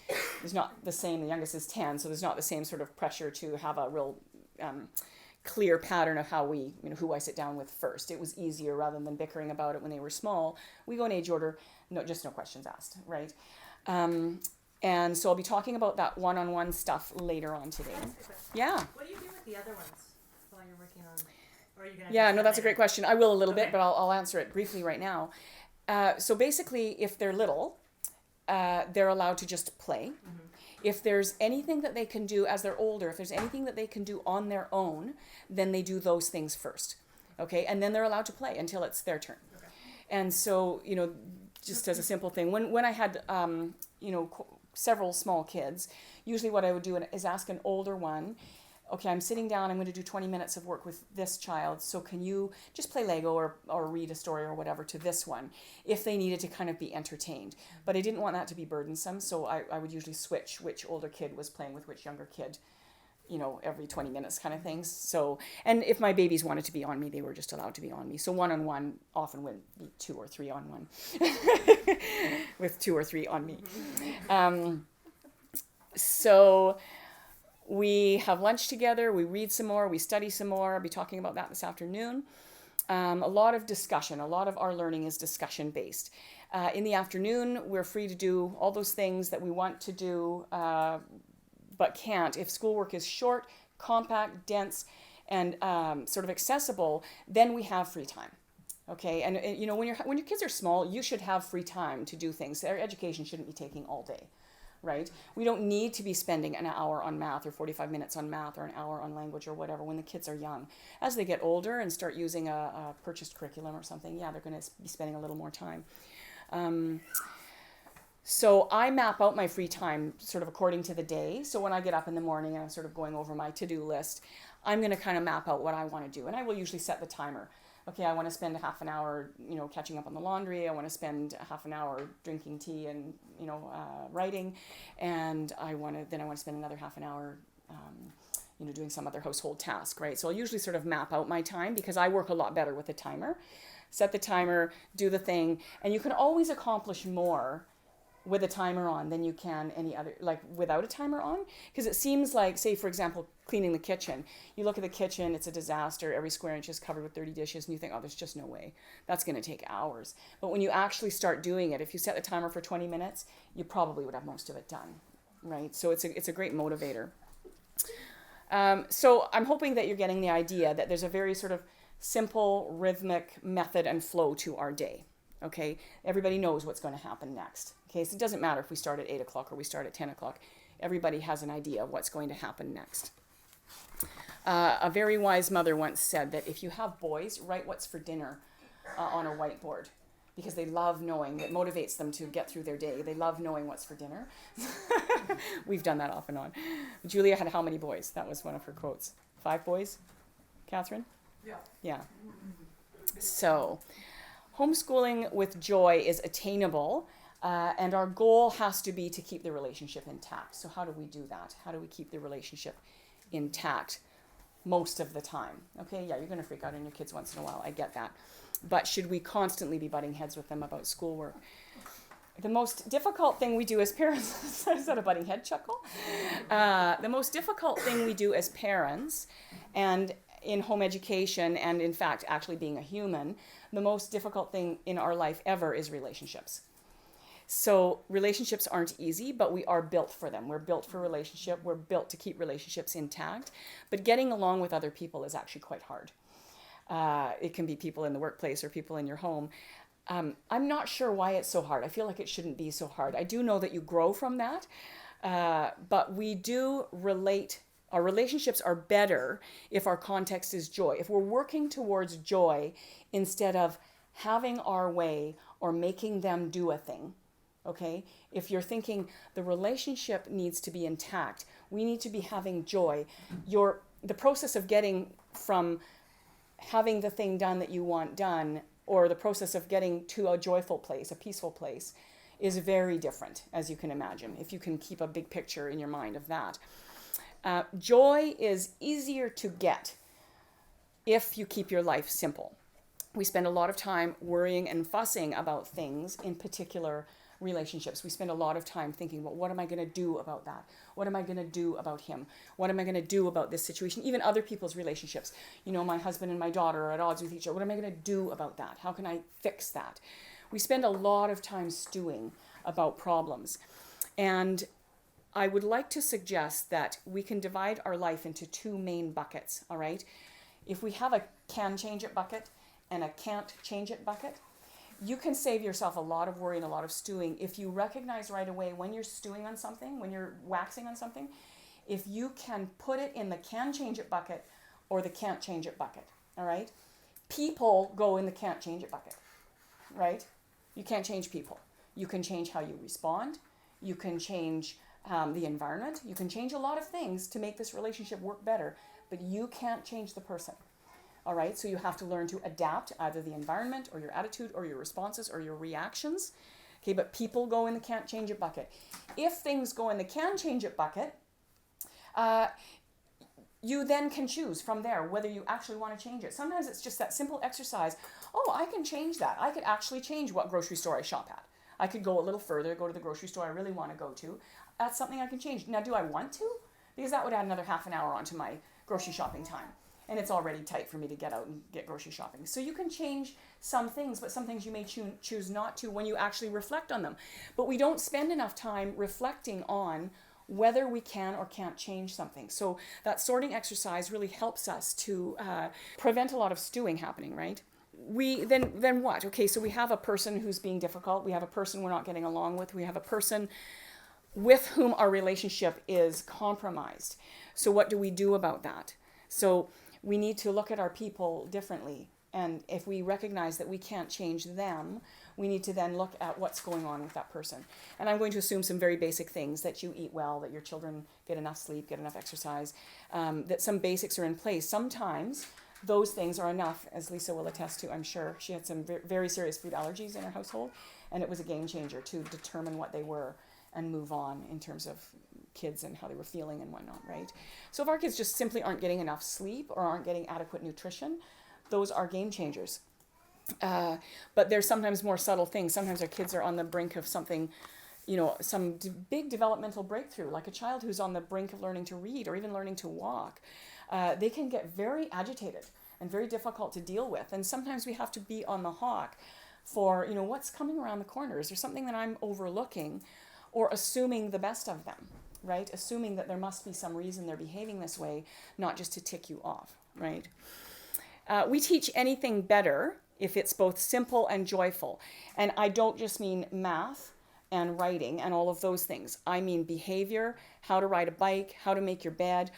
is not the same. The youngest is 10, so there's not the same sort of pressure to have a real clear pattern of how who I sit down with first. It was easier rather than bickering about it when they were small. We go in age order, no questions asked, right? And so I'll be talking about that one-on-one stuff later on today. Yeah. What do you do with the other ones while you're working on? Or are you gonna Yeah, no, that's a great question. I will a little Okay. bit, but I'll answer it briefly right now. So basically, if they're little, they're allowed to just play. Mm-hmm. If there's anything that they can do as they're older, if there's anything that they can do on their own, then they do those things first. Okay, and then they're allowed to play until it's their turn. Okay. And so, just as a simple thing, when I had, several small kids, usually what I would do is ask an older one, okay, I'm sitting down, I'm going to do 20 minutes of work with this child, so can you just play Lego or read a story or whatever to this one, if they needed to kind of be entertained. But I didn't want that to be burdensome, so I would usually switch which older kid was playing with which younger kid, every 20 minutes kind of things. So, and if my babies wanted to be on me, they were just allowed to be on me. So one-on-one often would be 2 or 3 on one, with 2 or 3 on me. So we have lunch together, we read some more, we study some more. I'll be talking about that this afternoon. A lot of discussion, a lot of our learning is discussion based. In the afternoon, we're free to do all those things that we want to do, but can't. If schoolwork is short, compact, dense, and sort of accessible, then we have free time. Okay, and you know, when your kids are small, you should have free time to do things. Their education shouldn't be taking all day, right? We don't need to be spending an hour on math or 45 minutes on math or an hour on language or whatever when the kids are young. As they get older and start using a purchased curriculum or something, yeah, they're going to be spending a little more time. So I map out my free time sort of according to the day. So when I get up in the morning and I'm sort of going over my to-do list, I'm going to kind of map out what I want to do. And I will usually set the timer. Okay, I want to spend a half an hour, you know, catching up on the laundry. I want to spend a half an hour drinking tea and, you know, writing. And I want to spend another half an hour, you know, doing some other household task, right? So I'll usually sort of map out my time because I work a lot better with a timer. Set the timer, do the thing, and you can always accomplish more with a timer on than you can any other, like without a timer on. Because it seems like, say for example, cleaning the kitchen. You look at the kitchen, it's a disaster. Every square inch is covered with dirty dishes, and you think, oh, there's just no way. That's going to take hours. But when you actually start doing it, if you set the timer for 20 minutes, you probably would have most of it done, right? So it's a great motivator. So I'm hoping that you're getting the idea that there's a very sort of simple, rhythmic method and flow to our day. Okay, everybody knows what's going to happen next. Okay, so it doesn't matter if we start at 8 o'clock or we start at 10 o'clock. Everybody has an idea of what's going to happen next. A very wise mother once said that if you have boys, write what's for dinner on a whiteboard, because they love knowing, it motivates them to get through their day. They love knowing what's for dinner. We've done that off and on. Julia had how many boys? That was one of her quotes. 5 boys? Catherine? Yeah. Yeah. So, homeschooling with joy is attainable, and our goal has to be to keep the relationship intact. So how do we do that? How do we keep the relationship intact most of the time? Okay, yeah, you're going to freak out on your kids once in a while. I get that. But should we constantly be butting heads with them about schoolwork? The most difficult thing we do as parents, is that a butting head chuckle? The most difficult thing we do as parents, and in home education, and in fact, actually being a human, the most difficult thing in our life ever is relationships. So relationships aren't easy, but we are built for them. We're built for relationship. We're built to keep relationships intact. But getting along with other people is actually quite hard. It can be people in the workplace or people in your home. I'm not sure why it's so hard. I feel like it shouldn't be so hard. I do know that you grow from that, but we do relate. Our relationships are better if our context is joy. If we're working towards joy instead of having our way or making them do a thing, okay? If you're thinking the relationship needs to be intact, we need to be having joy. The process of getting from having the thing done that you want done, or the process of getting to a joyful place, a peaceful place, is very different, as you can imagine, if you can keep a big picture in your mind of that. Joy is easier to get if you keep your life simple. We spend a lot of time worrying and fussing about things, in particular relationships. We spend a lot of time thinking, well, what am I going to do about that? What am I going to do about him? What am I going to do about this situation? Even other people's relationships. You know, my husband and my daughter are at odds with each other. What am I going to do about that? How can I fix that? We spend a lot of time stewing about problems. And I would like to suggest that we can divide our life into 2 main buckets, all right? If we have a can change it bucket and a can't change it bucket, you can save yourself a lot of worry and a lot of stewing if you recognize right away when you're stewing on something, when you're waxing on something, if you can put it in the can change it bucket or the can't change it bucket, all right? People go in the can't change it bucket, right? You can't change people. You can change how you respond. You can change the environment. You can change a lot of things to make this relationship work better, but you can't change the person. All right, so you have to learn to adapt either the environment or your attitude or your responses or your reactions. Okay, but people go in the can't change it bucket. If things go in the can change it bucket, you then can choose from there whether you actually want to change it. Sometimes it's just that simple exercise. Oh, I can change that. I could actually change what grocery store I shop at. I could go a little further, go to the grocery store I really want to go to. That's something I can change. Now, do I want to? Because that would add another half an hour onto my grocery shopping time. And it's already tight for me to get out and get grocery shopping. So you can change some things, but some things you may choose not to when you actually reflect on them. But we don't spend enough time reflecting on whether we can or can't change something. So that sorting exercise really helps us to prevent a lot of stewing happening, right? We then what? Okay, so we have a person who's being difficult. We have a person we're not getting along with. We have a person with whom our relationship is compromised. So what do we do about that? So we need to look at our people differently. And if we recognize that we can't change them, we need to then look at what's going on with that person. And I'm going to assume some very basic things, that you eat well, that your children get enough sleep, get enough exercise, that some basics are in place. Sometimes those things are enough, as Lisa will attest to, I'm sure. She had some very serious food allergies in her household, and it was a game changer to determine what they were and move on in terms of kids and how they were feeling and whatnot, right? So if our kids just simply aren't getting enough sleep or aren't getting adequate nutrition, those are game changers. But there's sometimes more subtle things. Sometimes our kids are on the brink of something, some big developmental breakthrough, like a child who's on the brink of learning to read or even learning to walk. They can get very agitated and very difficult to deal with. And sometimes we have to be on the hawk for, what's coming around the corner. Is there something that I'm overlooking or assuming the best of them, right? Assuming that there must be some reason they're behaving this way, not just to tick you off, right? We teach anything better if it's both simple and joyful. And I don't just mean math and writing and all of those things. I mean behavior, how to ride a bike, how to make your bed.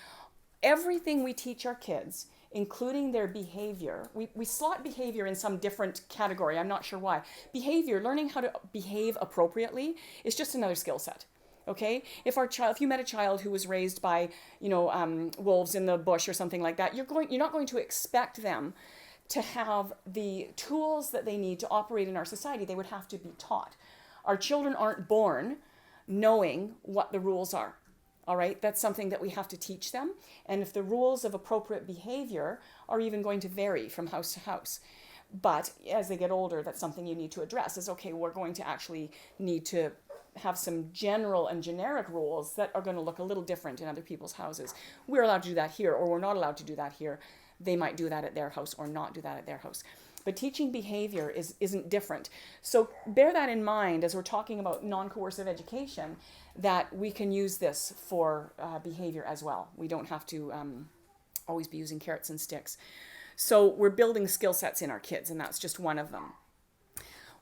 Everything we teach our kids, including their behavior, we slot behavior in some different category. I'm not sure why. Behavior, learning how to behave appropriately, is just another skill set. Okay, if you met a child who was raised by, wolves in the bush or something like that, you're not going to expect them to have the tools that they need to operate in our society. They would have to be taught. Our children aren't born knowing what the rules are. All right, that's something that we have to teach them. And if the rules of appropriate behavior are even going to vary from house to house. But as they get older, that's something you need to address. Is okay, we're going to actually need to have some general and generic rules that are going to look a little different in other people's houses. We're allowed to do that here, or we're not allowed to do that here. They might do that at their house or not do that at their house. But teaching behavior isn't different. So bear that in mind as we're talking about non-coercive education, that we can use this for behavior as well. We don't have to always be using carrots and sticks. So we're building skill sets in our kids, and that's just one of them.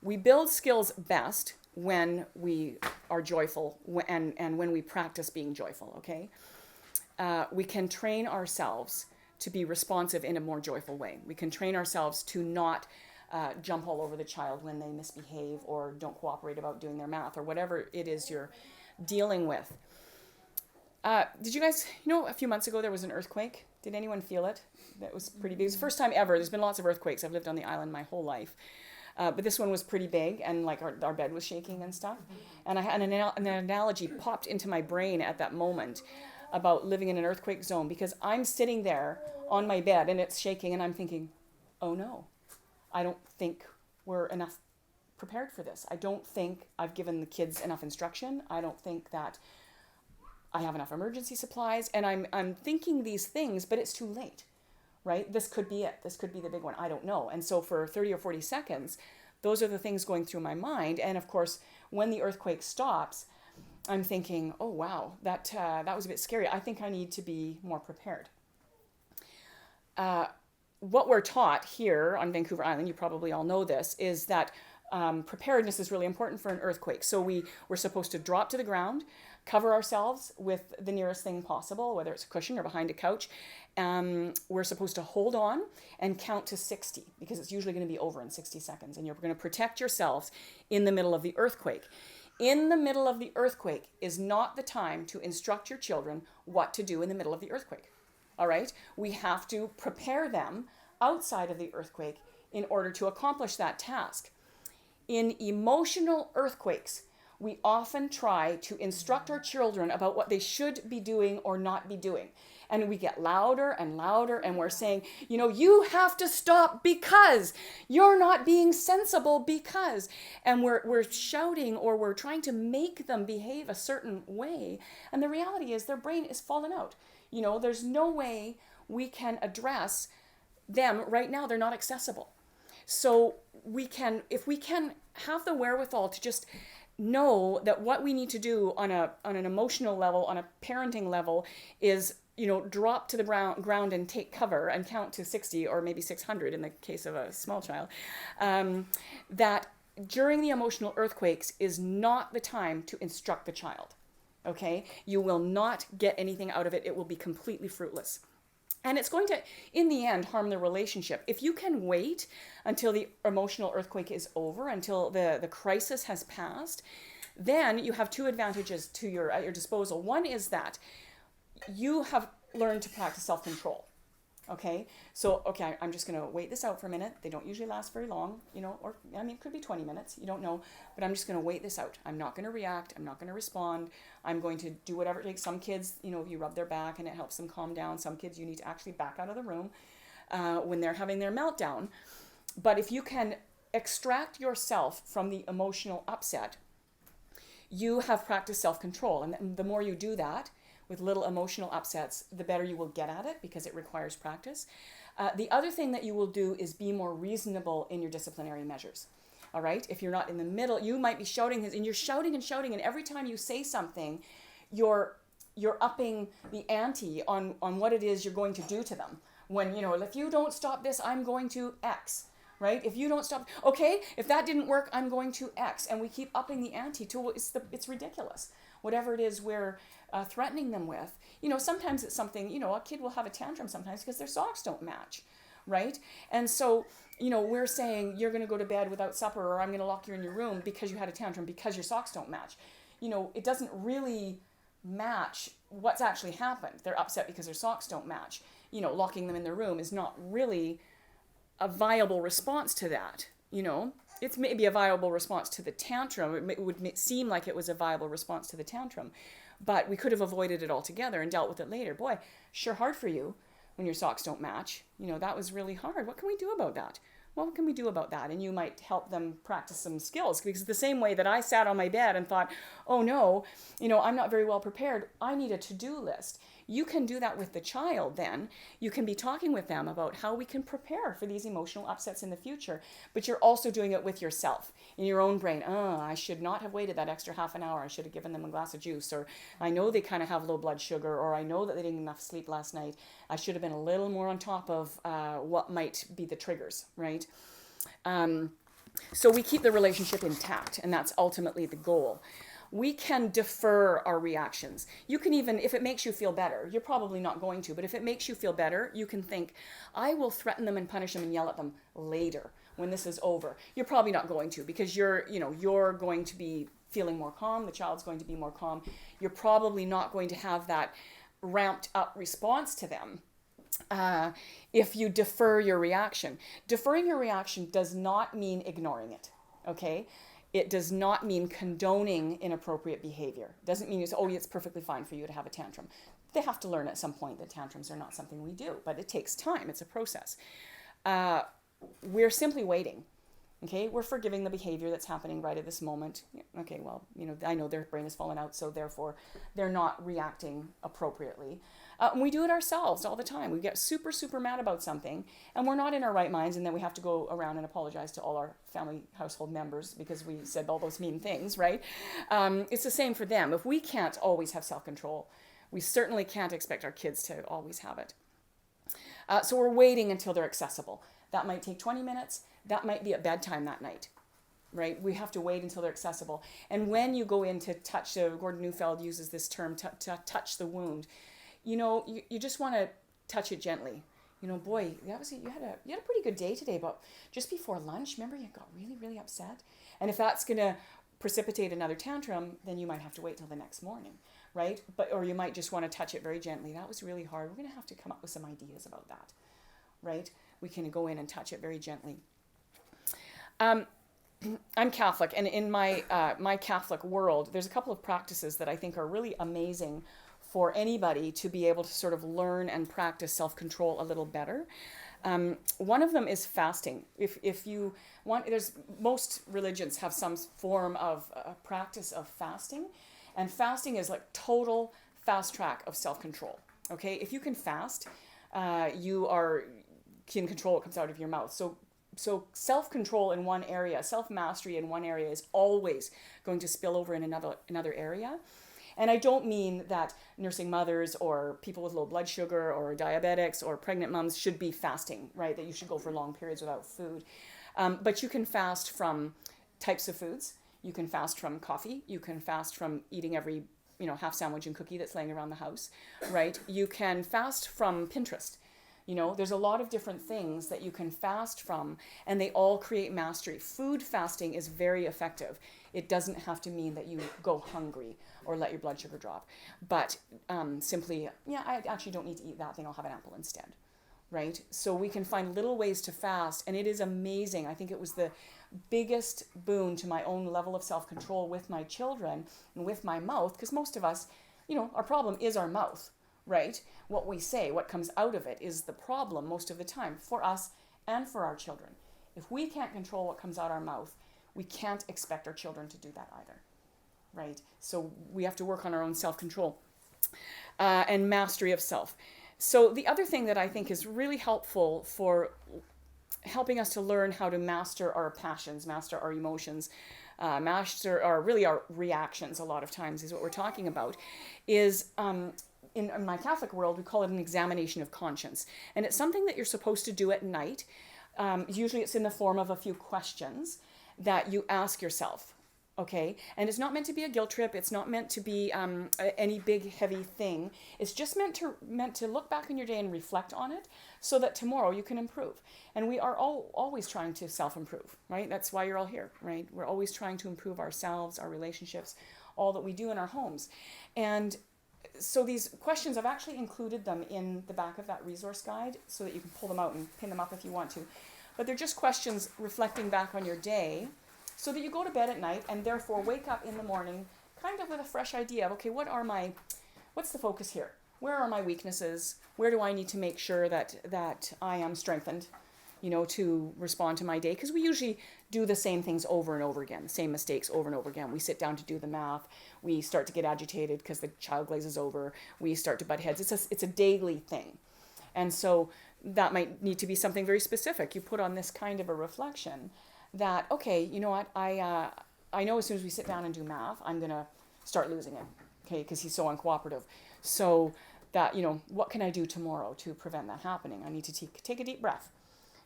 We build skills best when we are joyful and when we practice being joyful, okay? We can train ourselves to be responsive in a more joyful way. We can train ourselves to not jump all over the child when they misbehave or don't cooperate about doing their math or whatever it is you're dealing with. Did you guys, a few months ago there was an earthquake? Did anyone feel it? That was pretty big. It was the first time ever. There's been lots of earthquakes. I've lived on the island my whole life. But this one was pretty big, and like our bed was shaking and stuff. And I had an analogy popped into my brain at that moment about living in an earthquake zone, because I'm sitting there on my bed and it's shaking and I'm thinking, oh no, I don't think we're enough prepared for this. I don't think I've given the kids enough instruction. I don't think that I have enough emergency supplies. And I'm thinking these things, but it's too late. Right? This could be it. This could be the big one. I don't know. And so for 30 or 40 seconds, those are the things going through my mind. And of course, when the earthquake stops, I'm thinking, oh, wow, that was a bit scary. I think I need to be more prepared. What we're taught here on Vancouver Island, you probably all know this, is that preparedness is really important for an earthquake. So we're supposed to drop to the ground, cover ourselves with the nearest thing possible, whether it's a cushion or behind a couch. We're supposed to hold on and count to 60, because it's usually going to be over in 60 seconds. And you're going to protect yourselves in the middle of the earthquake. In the middle of the earthquake is not the time to instruct your children what to do in the middle of the earthquake. All right? We have to prepare them outside of the earthquake in order to accomplish that task. In emotional earthquakes, we often try to instruct our children about what they should be doing or not be doing. And we get louder and louder, and we're saying, you have to stop because you're not being sensible because. And we're shouting, or we're trying to make them behave a certain way. And the reality is their brain is fallen out. There's no way we can address them right now. They're not accessible. So if we can have the wherewithal to just know that what we need to do on an emotional level, on a parenting level, is drop to the ground and take cover and count to 60 or maybe 600 in the case of a small child. That during the emotional earthquakes is not the time to instruct the child. Okay? You will not get anything out of it. It will be completely fruitless. And it's going to, in the end, harm the relationship. If you can wait until the emotional earthquake is over, until the crisis has passed, then you have two advantages at your disposal. One is that you have learned to practice self-control. Okay, so I'm just going to wait this out for a minute. They don't usually last very long, or it could be 20 minutes. You don't know, but I'm just going to wait this out. I'm not going to react. I'm not going to respond. I'm going to do whatever it takes. Some kids, you rub their back and it helps them calm down. Some kids, you need to actually back out of the room when they're having their meltdown. But if you can extract yourself from the emotional upset, you have practiced self-control. And the more you do that, with little emotional upsets, the better you will get at it because it requires practice. The other thing that you will do is be more reasonable in your disciplinary measures. All right? If you're not in the middle, you might be shouting, and you're shouting, and every time you say something, you're upping the ante on what it is you're going to do to them. When, if you don't stop this, I'm going to X. Right? If you don't stop, okay, if that didn't work, I'm going to X. And we keep upping the ante till it's ridiculous. Whatever it is we're threatening them with. Sometimes it's something, a kid will have a tantrum sometimes because their socks don't match, right? And so, we're saying you're going to go to bed without supper, or I'm going to lock you in your room because you had a tantrum because your socks don't match. It doesn't really match what's actually happened. They're upset because their socks don't match. Locking them in their room is not really a viable response to that, It's maybe a viable response to the tantrum. It would seem like it was a viable response to the tantrum. But we could have avoided it altogether and dealt with it later. Boy, sure hard for you when your socks don't match. That was really hard. What can we do about that? Well, what can we do about that? And you might help them practice some skills. Because the same way that I sat on my bed and thought, oh no, I'm not very well prepared. I need a to-do list. You can do that with the child then. You can be talking with them about how we can prepare for these emotional upsets in the future. But you're also doing it with yourself, in your own brain. I should not have waited that extra half an hour. I should have given them a glass of juice. Or I know they kind of have low blood sugar. Or I know that they didn't get enough sleep last night. I should have been a little more on top of what might be the triggers, right? So we keep the relationship intact, and that's ultimately the goal. We can defer our reactions. You can even, if it makes you feel better, you're probably not going to, but if it makes you feel better, you can think, I will threaten them and punish them and yell at them later when this is over. You're probably not going to, because you're going to be feeling more calm. The child's going to be more calm. You're probably not going to have that ramped up response to them. If you defer your reaction. Deferring your reaction does not mean ignoring it, okay? It does not mean condoning inappropriate behavior. It doesn't mean it's perfectly fine for you to have a tantrum. They have to learn at some point that tantrums are not something we do, but it takes time. It's a process. We're simply waiting. Okay, we're forgiving the behavior that's happening right at this moment. Okay, well, I know their brain has fallen out, so therefore they're not reacting appropriately. And we do it ourselves all the time. We get super, super mad about something, and we're not in our right minds, and then we have to go around and apologize to all our family household members because we said all those mean things, right? It's the same for them. If we can't always have self-control, we certainly can't expect our kids to always have it. So we're waiting until they're accessible. That might take 20 minutes. That might be at bedtime that night, right? We have to wait until they're accessible. And when you go in to touch, Gordon Neufeld uses this term, to touch the wound, you just want to touch it gently. Boy, you had a pretty good day today, but just before lunch, remember you got really, really upset? And if that's going to precipitate another tantrum, then you might have to wait till the next morning, right? Or you might just want to touch it very gently. That was really hard. We're going to have to come up with some ideas about that, right? We can go in and touch it very gently. I'm Catholic, and in my Catholic world, there's a couple of practices that I think are really amazing for anybody to be able to sort of learn and practice self-control a little better. One of them is fasting. If you want, most religions have some form of practice of fasting, and fasting is like total fast track of self-control. Okay, if you can fast, you can control what comes out of your mouth. So so self-control in one area, self-mastery in one area is always going to spill over in another area. And I don't mean that nursing mothers or people with low blood sugar or diabetics or pregnant moms should be fasting, right? That you should go for long periods without food. But you can fast from types of foods. You can fast from coffee. You can fast from eating every, half sandwich and cookie that's laying around the house, right? You can fast from Pinterest. There's a lot of different things that you can fast from, and they all create mastery. Food fasting is very effective. It doesn't have to mean that you go hungry or let your blood sugar drop, but simply, I actually don't need to eat that thing. I'll have an apple instead, right? So we can find little ways to fast, and it is amazing. I think it was the biggest boon to my own level of self-control with my children and with my mouth, because most of us, our problem is our mouth, right? What we say, what comes out of it is the problem most of the time for us and for our children. If we can't control what comes out our mouth, we can't expect our children to do that either, right? So we have to work on our own self-control and mastery of self. So the other thing that I think is really helpful for helping us to learn how to master our passions, master our emotions, master our reactions a lot of times is what we're talking about, is in my Catholic world, we call it an examination of conscience. And it's something that you're supposed to do at night. Usually it's in the form of a few questions that you ask yourself, okay? And it's not meant to be a guilt trip. It's not meant to be any big, heavy thing. It's just meant to look back on your day and reflect on it so that tomorrow you can improve. And we are always trying to self-improve, right? That's why you're all here, right? We're always trying to improve ourselves, our relationships, all that we do in our homes. And so these questions, I've actually included them in the back of that resource guide so that you can pull them out and pin them up if you want to. But they're just questions reflecting back on your day so that you go to bed at night and therefore wake up in the morning kind of with a fresh idea of, okay, what's the focus here? Where are my weaknesses? Where do I need to make sure that I am strengthened, to respond to my day? Because we usually do the same things over and over again, the same mistakes over and over again. We sit down to do the math. We start to get agitated because the child glazes over. We start to butt heads. It's a daily thing. And so that might need to be something very specific. You put on this kind of a reflection that, okay, you know what, I know as soon as we sit down and do math, I'm going to start losing it, okay, because he's so uncooperative. So that, what can I do tomorrow to prevent that happening? I need to take a deep breath.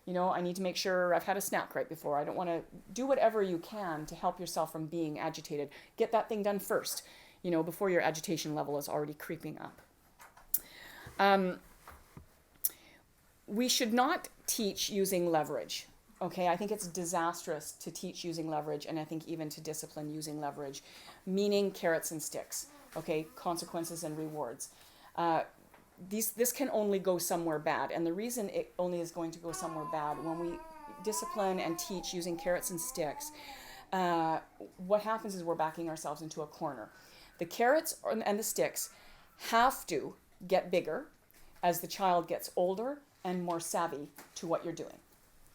I need to make sure I've had a snack right before. I don't want to do whatever you can to help yourself from being agitated. Get that thing done first, before your agitation level is already creeping up. We should not teach using leverage. Okay, I think it's disastrous to teach using leverage, and I think even to discipline using leverage, meaning carrots and sticks, okay, consequences and rewards. This can only go somewhere bad, and the reason it only is going to go somewhere bad, when we discipline and teach using carrots and sticks, what happens is we're backing ourselves into a corner. The carrots and the sticks have to get bigger as the child gets older and more savvy to what you're doing.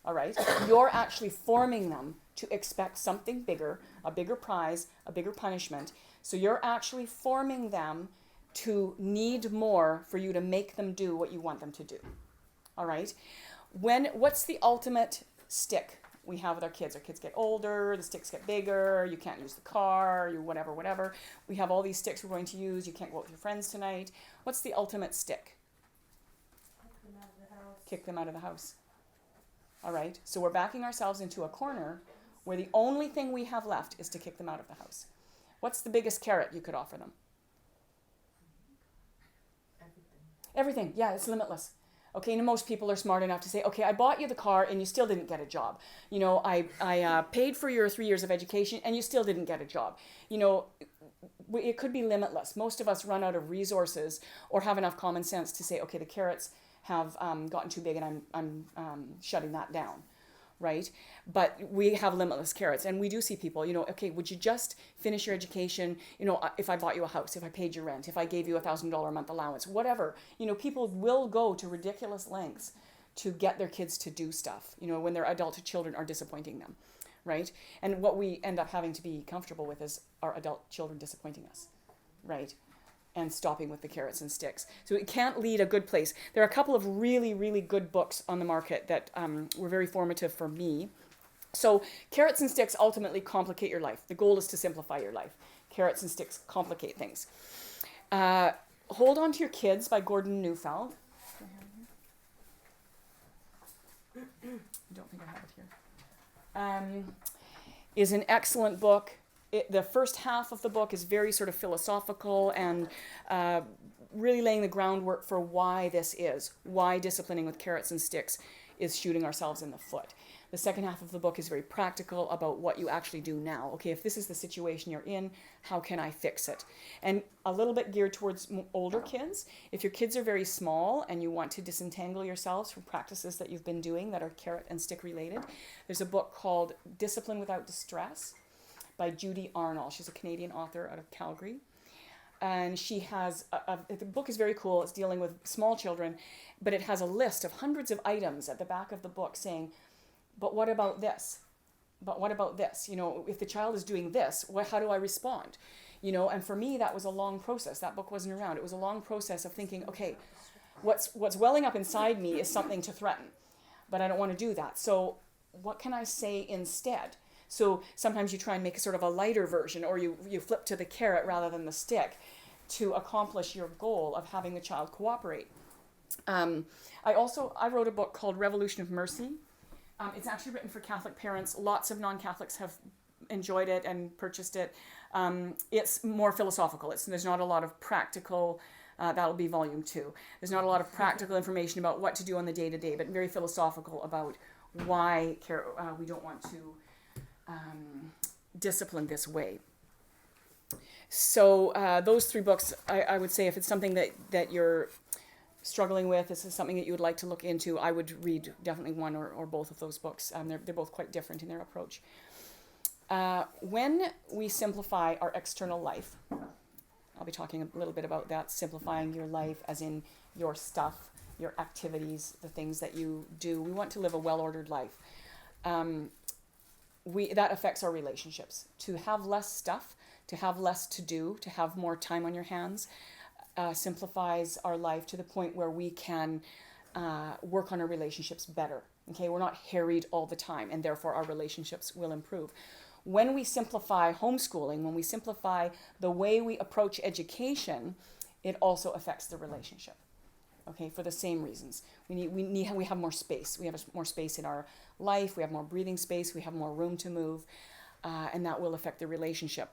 All right? You're actually forming them to expect something bigger, a bigger prize, a bigger punishment. So you're actually forming them to need more for you to make them do what you want them to do. All right? What's the ultimate stick we have with our kids? Our kids get older, the sticks get bigger, you can't use the car, you whatever. We have all these sticks we're going to use, you can't go out with your friends tonight. What's the ultimate stick? Kick them out of the house. All right, so we're backing ourselves into a corner where the only thing we have left is to kick them out of the house. What's the biggest carrot you could offer them? Everything, yeah, it's limitless. Okay, and most people are smart enough to say, okay, I bought you the car and you still didn't get a job. I paid for your 3 years of education and you still didn't get a job. It could be limitless. Most of us run out of resources or have enough common sense to say, okay, the carrots have gotten too big and I'm shutting that down, right? But we have limitless carrots, and we do see people, okay, would you just finish your education, if I bought you a house, if I paid your rent, if I gave you $1,000 a month allowance, whatever, people will go to ridiculous lengths to get their kids to do stuff, when their adult children are disappointing them, right? And what we end up having to be comfortable with is our adult children disappointing us, right? and stopping with the carrots and sticks. So it can't lead a good place. There are a couple of really, really good books on the market that were very formative for me. So carrots and sticks ultimately complicate your life. The goal is to simplify your life. Carrots and sticks complicate things. Hold On to Your Kids by Gordon Neufeld. I don't think I have it here. Is an excellent book. The first half of the book is very sort of philosophical and really laying the groundwork for why this is, why disciplining with carrots and sticks is shooting ourselves in the foot. The second half of the book is very practical about what you actually do now. Okay, if this is the situation you're in, how can I fix it? And a little bit geared towards older kids. If your kids are very small and you want to disentangle yourselves from practices that you've been doing that are carrot and stick related, there's a book called Discipline Without Distress by Judy Arnold. She's a Canadian author out of Calgary. And she has, the book is very cool. It's dealing with small children, but it has a list of hundreds of items at the back of the book saying, but what about this? But what about this? You know, if the child is doing this, how do I respond? You know, and for me, that was a long process. That book wasn't around. It was a long process of thinking, okay, what's welling up inside me is something to threaten, but I don't want to do that. So what can I say instead? So sometimes you try and make a sort of a lighter version, or you flip to the carrot rather than the stick to accomplish your goal of having the child cooperate. I wrote a book called Revolution of Mercy. It's actually written for Catholic parents. Lots of non-Catholics have enjoyed it and purchased it. It's more philosophical. There's not a lot of practical, that'll be volume 2. There's not a lot of practical information about what to do on the day-to-day, but very philosophical about why we don't want to discipline this way. So those 3 books, I would say if it's something that you're struggling with, this is something that you would like to look into, I would read definitely one or both of those books. They're both quite different in their approach. When we simplify our external life, I'll be talking a little bit about that, simplifying your life as in your stuff, your activities, the things that you do. We want to live a well-ordered life. That affects our relationships. To have less stuff, to have less to do, to have more time on your hands, simplifies our life to the point where we can work on our relationships better. Okay, we're not harried all the time, and therefore our relationships will improve. When we simplify homeschooling, when we simplify the way we approach education, it also affects the relationship. Okay, for the same reasons. We have more space. We have more space in our life. We have more breathing space. We have more room to move, and that will affect the relationship.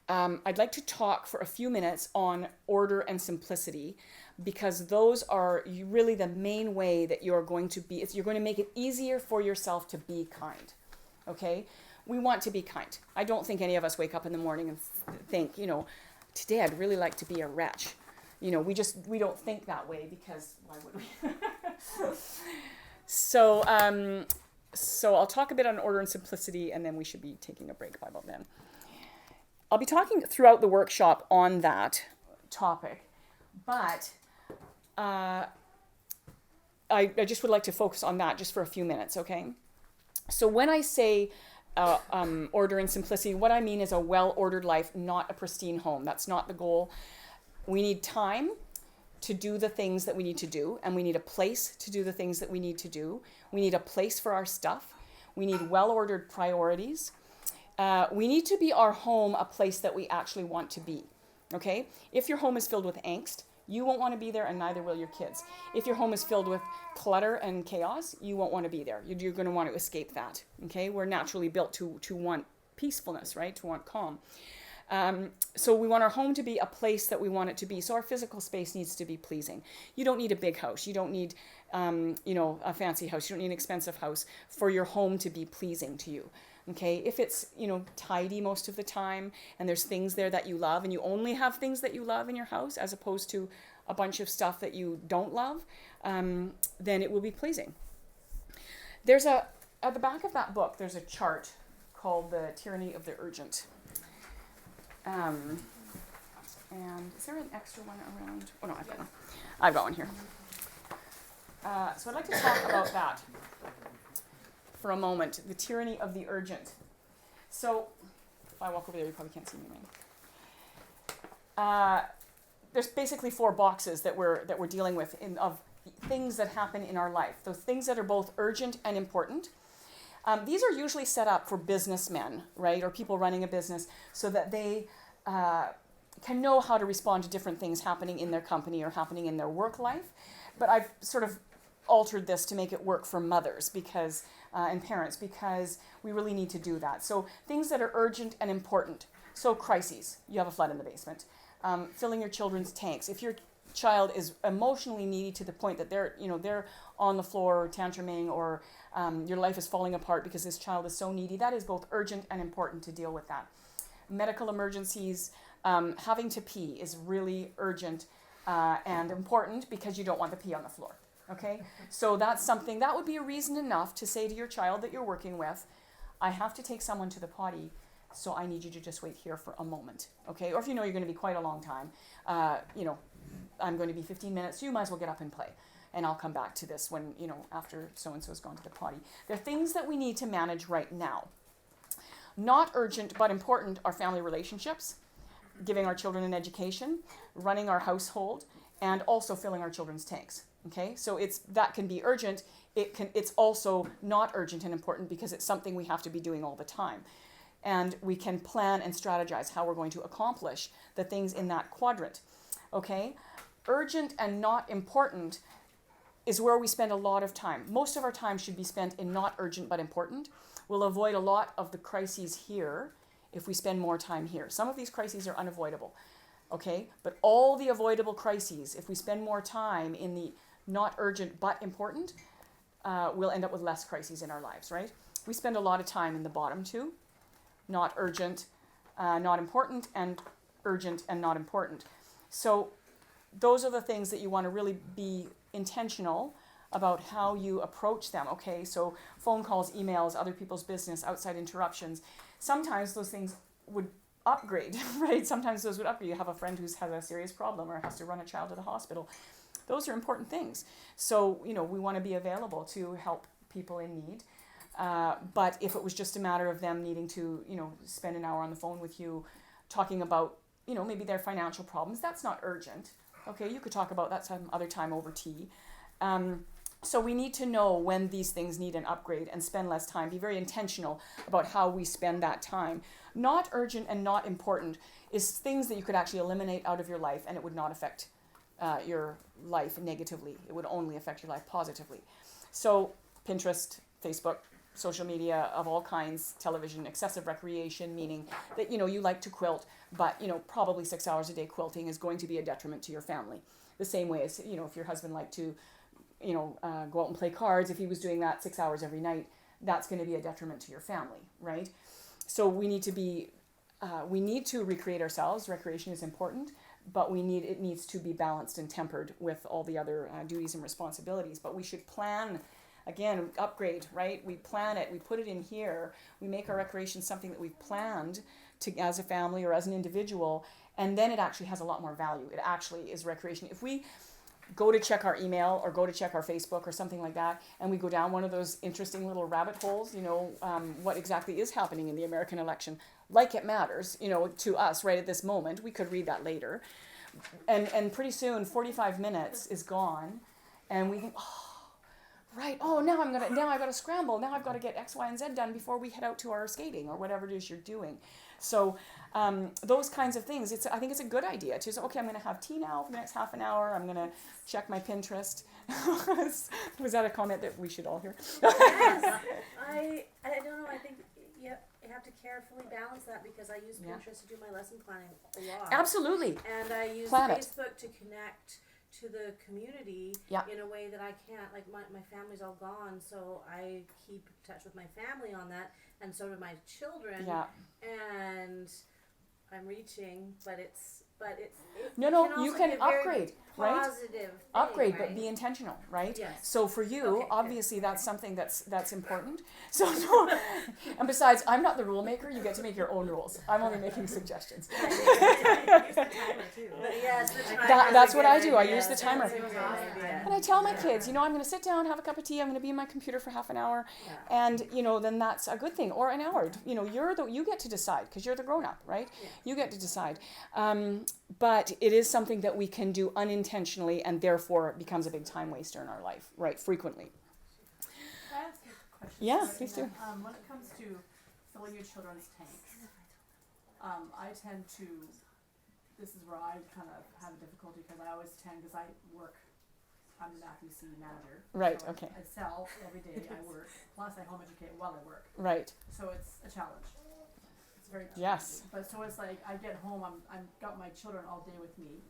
I'd like to talk for a few minutes on order and simplicity, because those are really the main way that you're going to make it easier for yourself to be kind. Okay? We want to be kind. I don't think any of us wake up in the morning and think, today I'd really like to be a wretch. We don't think that way, because why would we? So I'll talk a bit on order and simplicity, and then we should be taking a break by about then. I'll be talking throughout the workshop on that topic, but I just would like to focus on that just for a few minutes, okay? So when I say order and simplicity, what I mean is a well-ordered life, not a pristine home. That's not the goal. We need time to do the things that we need to do, and we need a place to do the things that we need to do. We need a place for our stuff. We need well-ordered priorities. We need to be our home a place that we actually want to be, okay? If your home is filled with angst, you won't want to be there, and neither will your kids. If your home is filled with clutter and chaos, you won't want to be there. You're going to want to escape that, okay? We're naturally built to want peacefulness, right? To want calm. So we want our home to be a place that we want it to be. So our physical space needs to be pleasing. You don't need a big house. You don't need, a fancy house. You don't need an expensive house for your home to be pleasing to you. Okay, if it's, tidy most of the time, and there's things there that you love, and you only have things that you love in your house as opposed to a bunch of stuff that you don't love, then it will be pleasing. At the back of that book, there's a chart called The Tyranny of the Urgent. And is there an extra one around? Oh no, I've got one here. So I'd like to talk about that for a moment, the tyranny of the urgent. So, if I walk over there, you probably can't see me, there's basically 4 boxes that we're dealing with of things that happen in our life. Those things that are both urgent and important. These are usually set up for businessmen, right, or people running a business, so that they can know how to respond to different things happening in their company or happening in their work life. But I've sort of altered this to make it work for mothers because and parents, because we really need to do that. So things that are urgent and important. So crises. You have a flood in the basement. Filling your children's tanks. If your child is emotionally needy to the point that they're on the floor tantruming, or your life is falling apart because this child is so needy, that is both urgent and important to deal with that. Medical emergencies, having to pee is really urgent and important because you don't want the pee on the floor. Okay, so that's something that would be a reason enough to say to your child that you're working with, I have to take someone to the potty, so I need you to just wait here for a moment. Okay, or if you know you're going to be quite a long time, I'm going to be 15 minutes, you might as well get up and play. And I'll come back to this when, after so-and-so's gone to the potty. There are things that we need to manage right now. Not urgent but important are family relationships, giving our children an education, running our household, and also filling our children's tanks. Okay, so that can be urgent. It's also not urgent and important because it's something we have to be doing all the time. And we can plan and strategize how we're going to accomplish the things in that quadrant. Okay, urgent and not important is where we spend a lot of time. Most of our time should be spent in not urgent but important. We'll avoid a lot of the crises here if we spend more time here. Some of these crises are unavoidable. Okay, but all the avoidable crises, if we spend more time in the not urgent but important, we'll end up with less crises in our lives, right? We spend a lot of time in the bottom two, not urgent, not important, and urgent and not important. So those are the things that you want to really be intentional about how you approach them, okay? So phone calls, emails, other people's business, outside interruptions. Sometimes those things would upgrade, right? Sometimes those would upgrade. You have a friend who has a serious problem or has to run a child to the hospital. Those are important things. So, we want to be available to help people in need. But if it was just a matter of them needing to, spend an hour on the phone with you talking about, maybe their financial problems, that's not urgent. Okay, you could talk about that some other time over tea. So we need to know when these things need an upgrade and spend less time. Be very intentional about how we spend that time. Not urgent and not important is things that you could actually eliminate out of your life and it would not affect your life negatively. It would only affect your life positively. So Pinterest, Facebook, social media of all kinds, television, excessive recreation, meaning that, you like to quilt, but, probably 6 hours a day quilting is going to be a detriment to your family. The same way as, if your husband liked to, go out and play cards, if he was doing that 6 hours every night, that's going to be a detriment to your family, right? So we need to recreate ourselves. Recreation is important, but it needs to be balanced and tempered with all the other duties and responsibilities. But we should plan, again, upgrade, right? We plan it, we put it in here, we make our recreation something that we've planned as a family or as an individual, and then it actually has a lot more value. It actually is recreation. If we go to check our email or go to check our Facebook or something like that, and we go down one of those interesting little rabbit holes, what exactly is happening in the American election, like it matters, to us right at this moment. We could read that later. And pretty soon, 45 minutes is gone, and we think, right, now I've got to scramble. Now I've got to get X, Y, and Z done before we head out to our skating or whatever it is you're doing. So those kinds of things, I think it's a good idea to say, okay, I'm going to have tea now for the next half an hour. I'm going to check my Pinterest. Was that a comment that we should all hear? Yes. I don't know. I think you have to carefully balance that because I use Pinterest to do my lesson planning a lot. Absolutely. And I use Plan Facebook to connect to the community in a way that I can't. Like my family's all gone, so I keep in touch with my family on that, and so do my children. Yeah. And I'm reaching, but it's you can upgrade, right? Positive upgrade, thing, right? But be intentional, right? Yes. So for you, Okay, obviously that's something that's important. So no, and besides, I'm not the rule maker. You get to make your own rules. I'm only making suggestions. That's what I do. I use the timer. And I tell my kids, I'm going to sit down, have a cup of tea. I'm going to be in my computer for half an hour, and then that's a good thing, or an hour. You get to decide because you're the grown up, right? Yeah. You get to decide. But it is something that we can do unintentionally, and therefore it becomes a big time waster in our life, right? Frequently. Can I ask you a question? Yeah, please do. When it comes to filling your children's tanks, I tend to, this is where I kind of have a difficulty because I always tend, because I work, I'm the Matthew C. manager. Right, so okay. I sell every day, I work, plus I home educate while I work. Right. So it's a challenge. It's very Yes. But so it's like I get home, I'm got my children all day with me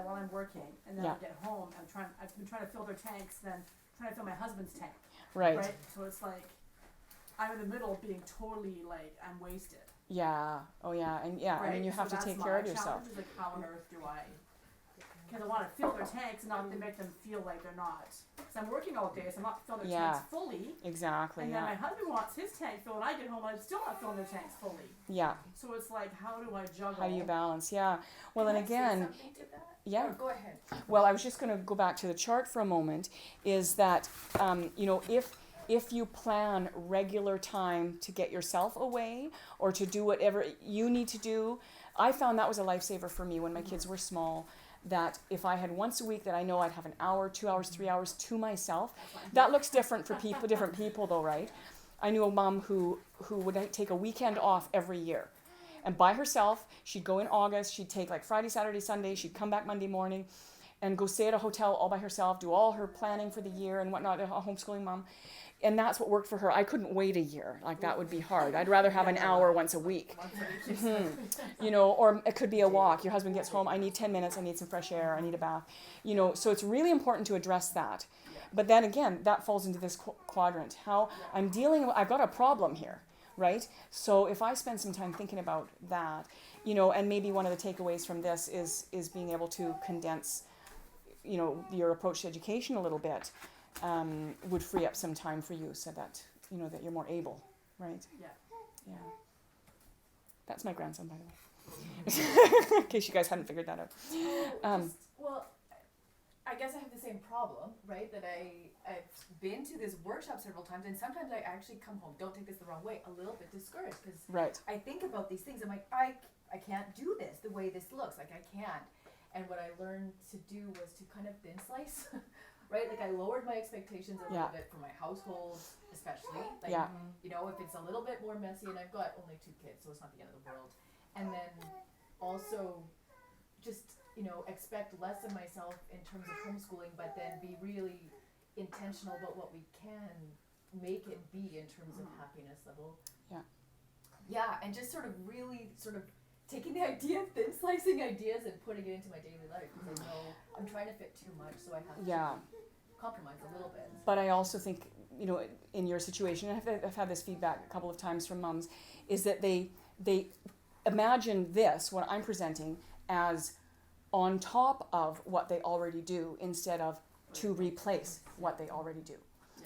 while I'm working, and then I get home, I've been trying to fill their tanks, then trying to fill my husband's tank. Right. Right? So it's like I'm in the middle being totally like I'm wasted. Yeah. Oh yeah. And yeah, Right? I mean you have So to take that's care of my yourself. challenge is like how on earth do I? Because I want to fill their tanks and not to make them feel like they're not. Because I'm working all day, so I'm not filling their tanks fully. Exactly. And then my husband wants his tank filled, and I get home, and I'm still not filling their tanks fully. Yeah. So it's like, how do I juggle? How do you balance? Yeah. Well, and again, yeah. Oh, go ahead. Well, I was just going to go back to the chart for a moment. Is that if you plan regular time to get yourself away or to do whatever you need to do, I found that was a lifesaver for me when my kids were small. That if I had once a week that I know I'd have an hour, 2 hours, 3 hours to myself. That looks different for people, different people though, right? I knew a mom who would take a weekend off every year. And by herself, she'd go in August, she'd take like Friday, Saturday, Sunday, she'd come back Monday morning and go stay at a hotel all by herself, do all her planning for the year and whatnot, a homeschooling mom. And that's what worked for her. I couldn't wait a year. Like that would be hard. I'd rather have an hour once a week. Or it could be a walk. Your husband gets home, I need 10 minutes, I need some fresh air, I need a bath. So it's really important to address that. But then again, that falls into this quadrant. How I'm I've got a problem here, right? So if I spend some time thinking about that, and maybe one of the takeaways from this is being able to condense, your approach to education a little bit. Would free up some time for you so that that you're more able, right? Yeah. That's my grandson, by the way. In case you guys hadn't figured that out. Well, I guess I have the same problem, right? That I've been to this workshop several times, and sometimes I actually come home. Don't take this the wrong way. A little bit discouraged because I think about these things. I'm like, I can't do this the way this looks. Like I can't. And what I learned to do was to kind of thin slice. Right, like I lowered my expectations a little bit for my household, especially. Like, if it's a little bit more messy, and I've got only 2 kids, so it's not the end of the world. And then also, just expect less of myself in terms of homeschooling, but then be really intentional about what we can make it be in terms of happiness level. Yeah, and just sort of really taking the idea of thin slicing ideas and putting it into my daily life because I know I'm trying to fit too much, so I have to compromise a little bit. But I also think, in your situation, and I've had this feedback a couple of times from moms, is that they imagine this, what I'm presenting, as on top of what they already do instead of to replace what they already do,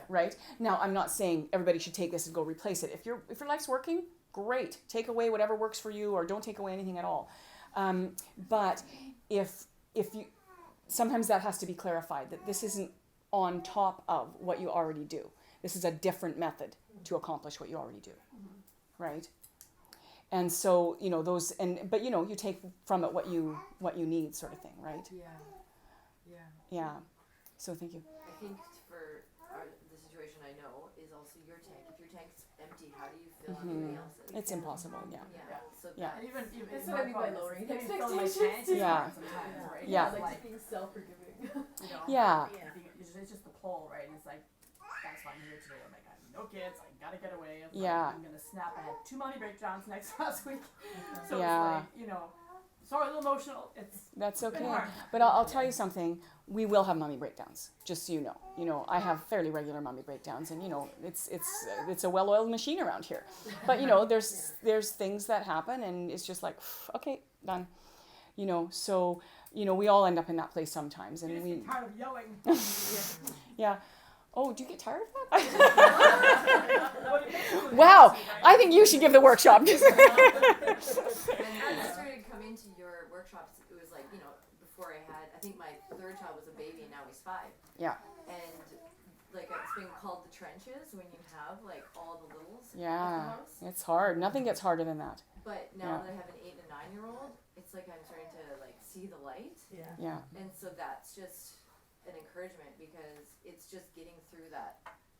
right? Now, I'm not saying everybody should take this and go replace it. If your life's working, great. Take away whatever works for you or don't take away anything at all. But if you, sometimes that has to be clarified, that this isn't on top of what you already do. This is a different method to accomplish what you already do, right? And so, but you take from it what you need, sort of thing, right? Yeah. So thank you. I think for the situation I know is also your tank. If your tank's empty, how do you fill everybody else's? It's impossible, So Yeah. And even That's what I mean by lowering maybe expectations. fill my tanks sometimes, right? Yeah. Like just being self-forgiving. It's just the pull, right? And it's like, that's why I'm here today. I'm like, I have no kids. I gotta get away. I'm gonna snap. I had 2 mommy breakdowns last week. So it's like, sorry, a little emotional. That's okay. hard. But I'll tell you something. We will have mommy breakdowns, just so you know. I have fairly regular mommy breakdowns, and it's a well-oiled machine around here. But there's things that happen, and it's just like, okay, done. So we all end up in that place sometimes, and we. Get tired of yelling. Yeah. Oh, do you get tired of that? Wow, I think you should give the workshop. And I started coming to your workshops, it was like, before I think my 3rd child was a baby and now he's 5. Yeah. And like it's been called the trenches when you have like all the littles at the Yeah, house. it's hard. Nothing gets harder than that. But now that I have an 8 and a 9-year-old, it's looks like I'm starting to like see the light. Yeah. And so that's just an encouragement, because it's just getting through that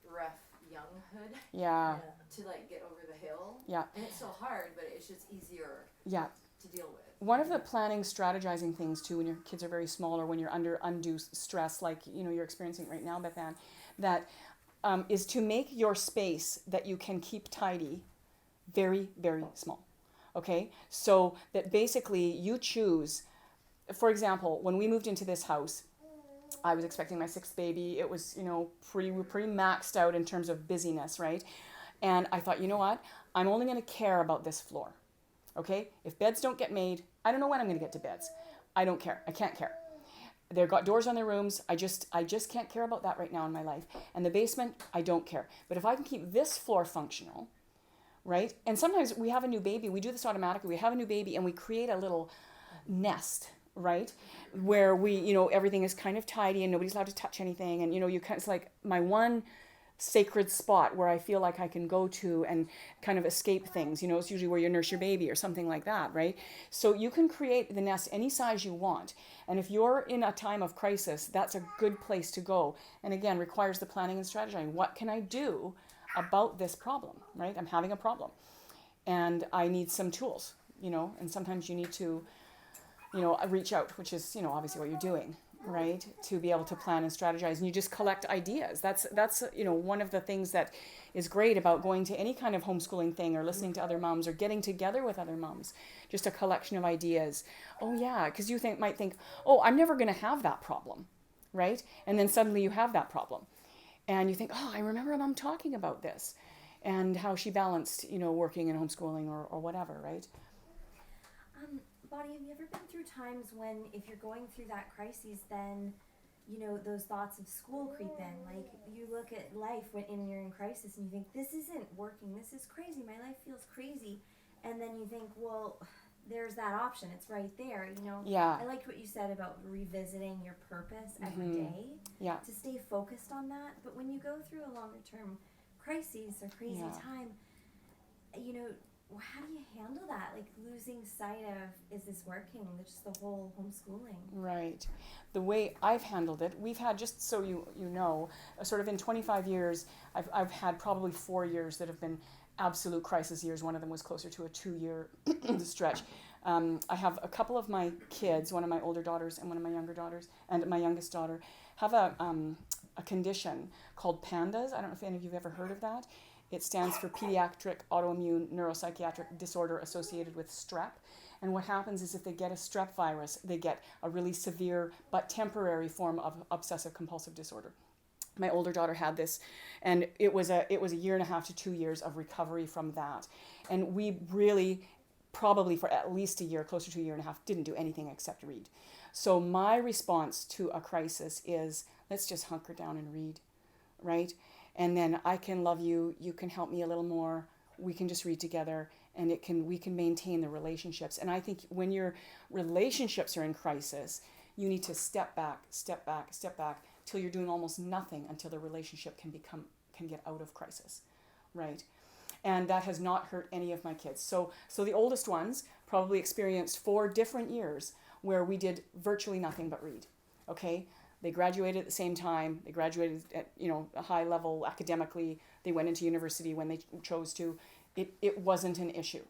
rough younghood. Yeah. To like get over the hill. Yeah. And it's still hard, but it's just easier. Yeah. To deal with. One of the planning, strategizing things too, when your kids are very small or when you're under undue stress, like you're experiencing right now, Beth Ann, that is to make your space that you can keep tidy very, very small. Okay, so that basically you choose. For example, when we moved into this house, I was expecting my 6th baby. It was pretty maxed out in terms of busyness, right? And I thought, you know what? I'm only going to care about this floor. Okay, if beds don't get made, I don't know when I'm going to get to beds. I don't care. I can't care. They've got doors on their rooms. I just can't care about that right now in my life. And the basement, I don't care. But if I can keep this floor functional, right? And sometimes we have a new baby. We do this automatically. We have a new baby and we create a little nest, right? Where we, everything is kind of tidy and nobody's allowed to touch anything. And, it's like my one sacred spot where I feel like I can go to and kind of escape things. It's usually where you nurse your baby or something like that, right? So you can create the nest any size you want. And if you're in a time of crisis, that's a good place to go. And again, requires the planning and strategizing. What can I do about this problem, right? I'm having a problem and I need some tools, and sometimes you need to, reach out, which is, obviously what you're doing, right? To be able to plan and strategize, and you just collect ideas. That's one of the things that is great about going to any kind of homeschooling thing or listening to other moms or getting together with other moms. Just a collection of ideas. Oh yeah, because you might think, oh, I'm never going to have that problem, right? And then suddenly you have that problem, and you think, oh, I remember a mom talking about this, and how she balanced, working and homeschooling or whatever, right? Bonnie, have you ever been through times when, if you're going through that crisis, then, those thoughts of school creep in? Like, you look at life when you're in crisis and you think, this isn't working, this is crazy, my life feels crazy. And then you think, well, there's that option, it's right there, Yeah. I liked what you said about revisiting your purpose every day. Yeah. To stay focused on that. But when you go through a longer term crisis or crazy time, how do you handle that? Like losing sight of, is this working? Just the whole homeschooling. Right. The way I've handled it, we've had, just so you know, sort of in 25 years, I've had probably 4 years that have been absolute crisis years. One of them was closer to a 2-year stretch. I have a couple of my kids, one of my older daughters and one of my younger daughters, and my youngest daughter, have a condition called PANDAS. I don't know if any of you have ever heard of that. It stands for Pediatric Autoimmune Neuropsychiatric Disorder Associated with Strep. And what happens is if they get a strep virus, they get a really severe but temporary form of obsessive compulsive disorder. My older daughter had this, and it was a 1.5 to 2 years of recovery from that. And we really, probably for at least a year, closer to a 1.5 years, didn't do anything except read. So my response to a crisis is, let's just hunker down and read, right? And then I can love you, you can help me a little more, we can just read together, and we can maintain the relationships. And I think when your relationships are in crisis, you need to step back, till you're doing almost nothing until the relationship can get out of crisis, right? And that has not hurt any of my kids. So the oldest ones probably experienced 4 different years where we did virtually nothing but read, okay? They graduated at the same time. They graduated at a high level academically. They went into university when they chose to. It wasn't an issue,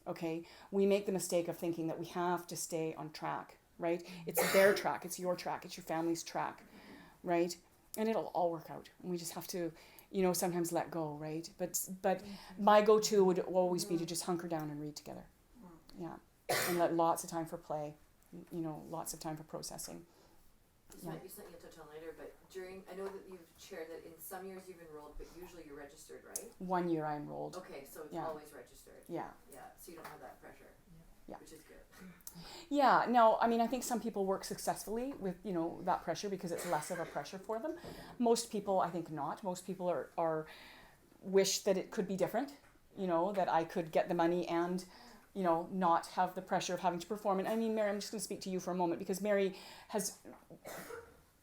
okay? We make the mistake of thinking that we have to stay on track, right? It's their track, it's your track, it's your family's track, right? And it'll all work out. And we just have to, sometimes let go, right? But my go-to would always be to just hunker down and read together, yeah, and let lots of time for play, lots of time for processing. This might be something you'll touch on later, but I know that you've shared that in some years you've enrolled, but usually you're registered, right? 1 year I enrolled. Okay, so it's always registered. Yeah. Yeah, so you don't have that pressure. Yeah. Which is good. Yeah, no, I mean, I think some people work successfully with, that pressure because it's less of a pressure for them. Most people, I think not. Most people are wish that it could be different, that I could get the money and not have the pressure of having to perform. And I mean, Mary, I'm just going to speak to you for a moment because Mary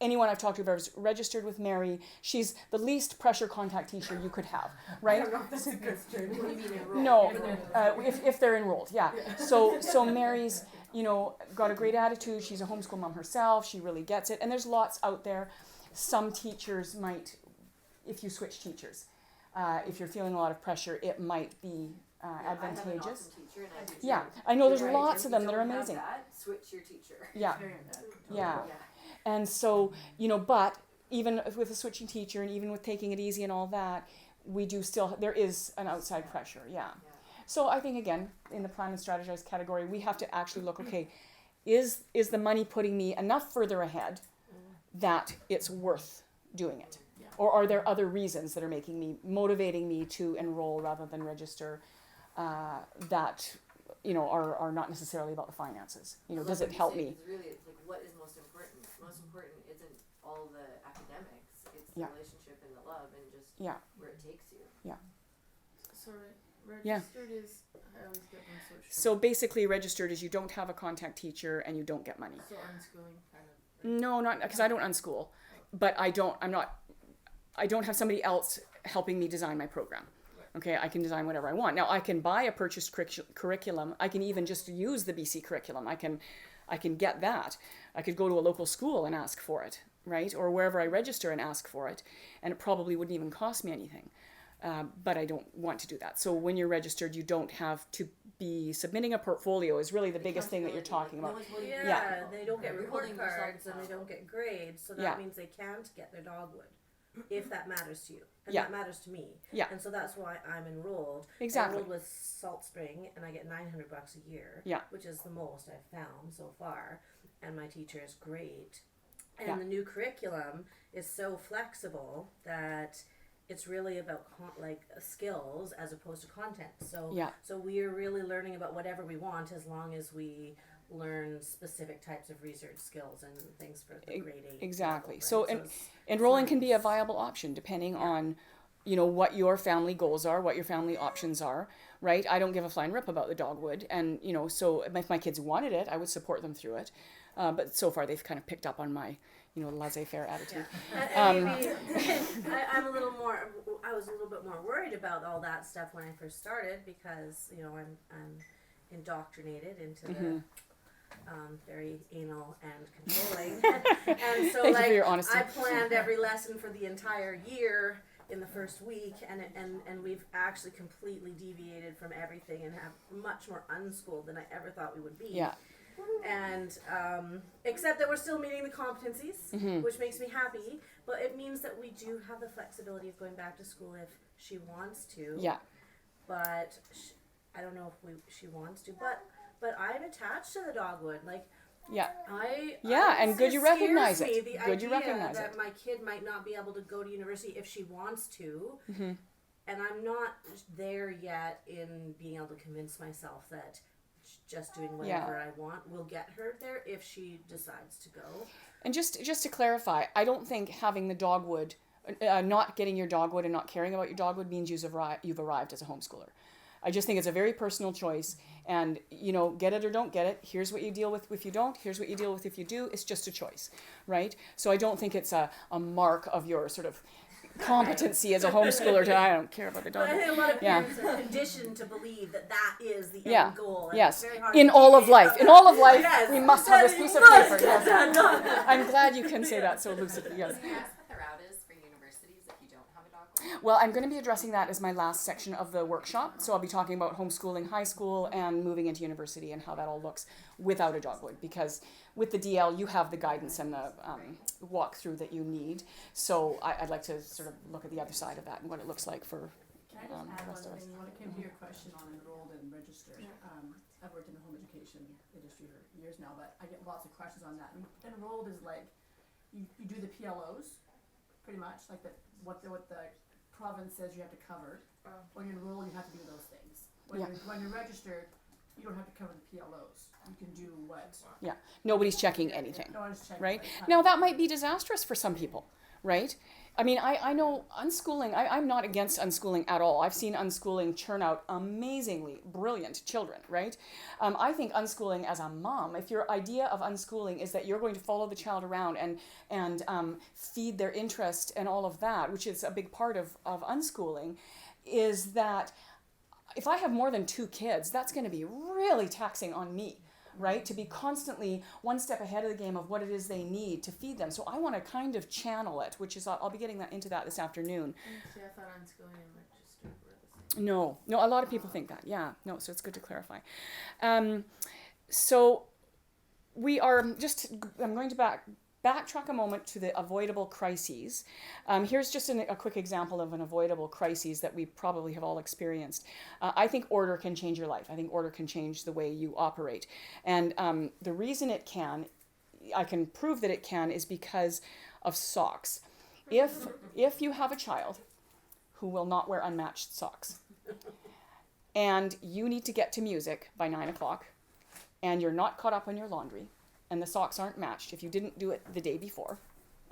anyone I've talked to who's registered with Mary, she's the least pressure contact teacher you could have, right? I don't know if that's a good story. No, if they're enrolled, yeah. So Mary's, got a great attitude. She's a homeschool mom herself. She really gets it. And there's lots out there. Some teachers might, if you switch teachers, if you're feeling a lot of pressure, it might be advantageous. I have an awesome teacher, and I do yeah, too. I know there's Right. lots If of them you that are don't have amazing. that, switch your teacher. Yeah, yeah. Yeah. And so, but even with a switching teacher and even with taking it easy and all that, there is an outside pressure, yeah. So I think, again, in the plan and strategize category, we have to actually look, okay, is the money putting me enough further ahead that it's worth doing it? Yeah. Or are there other reasons that are motivating me to enroll rather than register that, are not necessarily about the finances? Does it help me? It's really like what is most important? Most important isn't all the academics. It's the relationship and the love and just where it takes you. Yeah. Sorry. Registered is, I always get one social. So basically registered is you don't have a contact teacher and you don't get money. So unschooling kind of. Right? No, not because I don't unschool, but I don't have somebody else helping me design my program. Okay, I can design whatever I want. Now I can buy a purchased curriculum. I can even just use the BC curriculum. I can get that. I could go to a local school and ask for it, right? Or wherever I register and ask for it, and it probably wouldn't even cost me anything. But I don't want to do that. So when you're registered, you don't have to be submitting a portfolio is really the biggest thing that you're talking about. Yeah, they don't get report cards and they don't get grades, so that means they can't get their dogwood, if that matters to you. And that matters to me. Yeah. And so that's why I'm enrolled. Exactly. Enrolled with Salt Spring, and I get $900 a year, which is the most I've found so far. And my teacher is great. And the new curriculum is so flexible that it's really about skills as opposed to content. So we are really learning about whatever we want as long as we learn specific types of research skills and things for the grade 8. Exactly. Level, right? So enrolling can be a viable option depending on, what your family goals are, what your family options are, right? I don't give a flying rip about the dogwood. And, so if my kids wanted it, I would support them through it. But so far they've kind of picked up on my, laissez-faire attitude. Yeah. And maybe I was a little bit more worried about all that stuff when I first started because, I'm indoctrinated into the very anal and controlling. And so Thank you for your honesty. I planned every lesson for the entire year in the first week, and we've actually completely deviated from everything and have much more unschooled than I ever thought we would be. Yeah. And except that we're still meeting the competencies, which makes me happy. But it means that we do have the flexibility of going back to school if she wants to. Yeah. But I don't know if she wants to. But I'm attached to the dogwood. And good you recognize it. The good you idea recognize that it. my kid might not be able to go to university if she wants to. And I'm not there yet in being able to convince myself that just doing whatever I want will get her there if she decides to go. And just to clarify, I don't think having the dogwood, not getting your dogwood and not caring about your dogwood means you've arrived as a homeschooler. I just think it's a very personal choice, and get it or don't get it. Here's what you deal with if you don't. Here's what you deal with if you do. It's just a choice, right? So I don't think it's a mark of your sort of competency as a homeschooler I don't care about the dog. But I think a lot of parents are conditioned to believe that is the end goal. And yes. It's very hard In all of life. In all of life, yes. we must have this piece of paper. Yes. I'm glad you can say that so lucidly. Yes. Can you ask what the route is for universities if you don't have a dogwood? Well, I'm going to be addressing that as my last section of the workshop. So I'll be talking about homeschooling high school and moving into university and how that all looks without a dogwood. Because with the DL, you have the guidance and the walkthrough that you need. So I'd like to sort of look at the other side of that and what it looks like for Can I just add the rest one of us. thing? When it came to your question on enrolled and registered, I've worked in the home education industry for years now, but I get lots of questions on that. And enrolled is like, you do the PLOs, pretty much, like what the province says you have to cover. When you're enrolled, you have to do those things. When you're registered, you don't have to cover the PLOs. You can do what? Yeah, nobody's checking anything, No one's checking. right? Now that might be disastrous for some people, right? I mean, I know unschooling, I'm not against unschooling at all. I've seen unschooling churn out amazingly brilliant children, right? I think unschooling as a mom, if your idea of unschooling is that you're going to follow the child around and feed their interest and all of that, which is a big part of unschooling, is that if I have more than 2 kids, that's going to be really taxing on me. right? To be constantly one step ahead of the game of what it is they need to feed them. So I want to kind of channel it, which is, I'll be getting into that this afternoon. See, I thought unschooling and registered were the same. No, a lot of people think that. Yeah, no, so it's good to clarify. So we are I'm going to backtrack a moment to the avoidable crises. Here's just a quick example of an avoidable crisis that we probably have all experienced. I think order can change your life. I think order can change the way you operate. And the reason it can, I can prove that it can, is because of socks. If you have a child who will not wear unmatched socks, and you need to get to music by 9 o'clock, and you're not caught up on your laundry, and the socks aren't matched if you didn't do it the day before,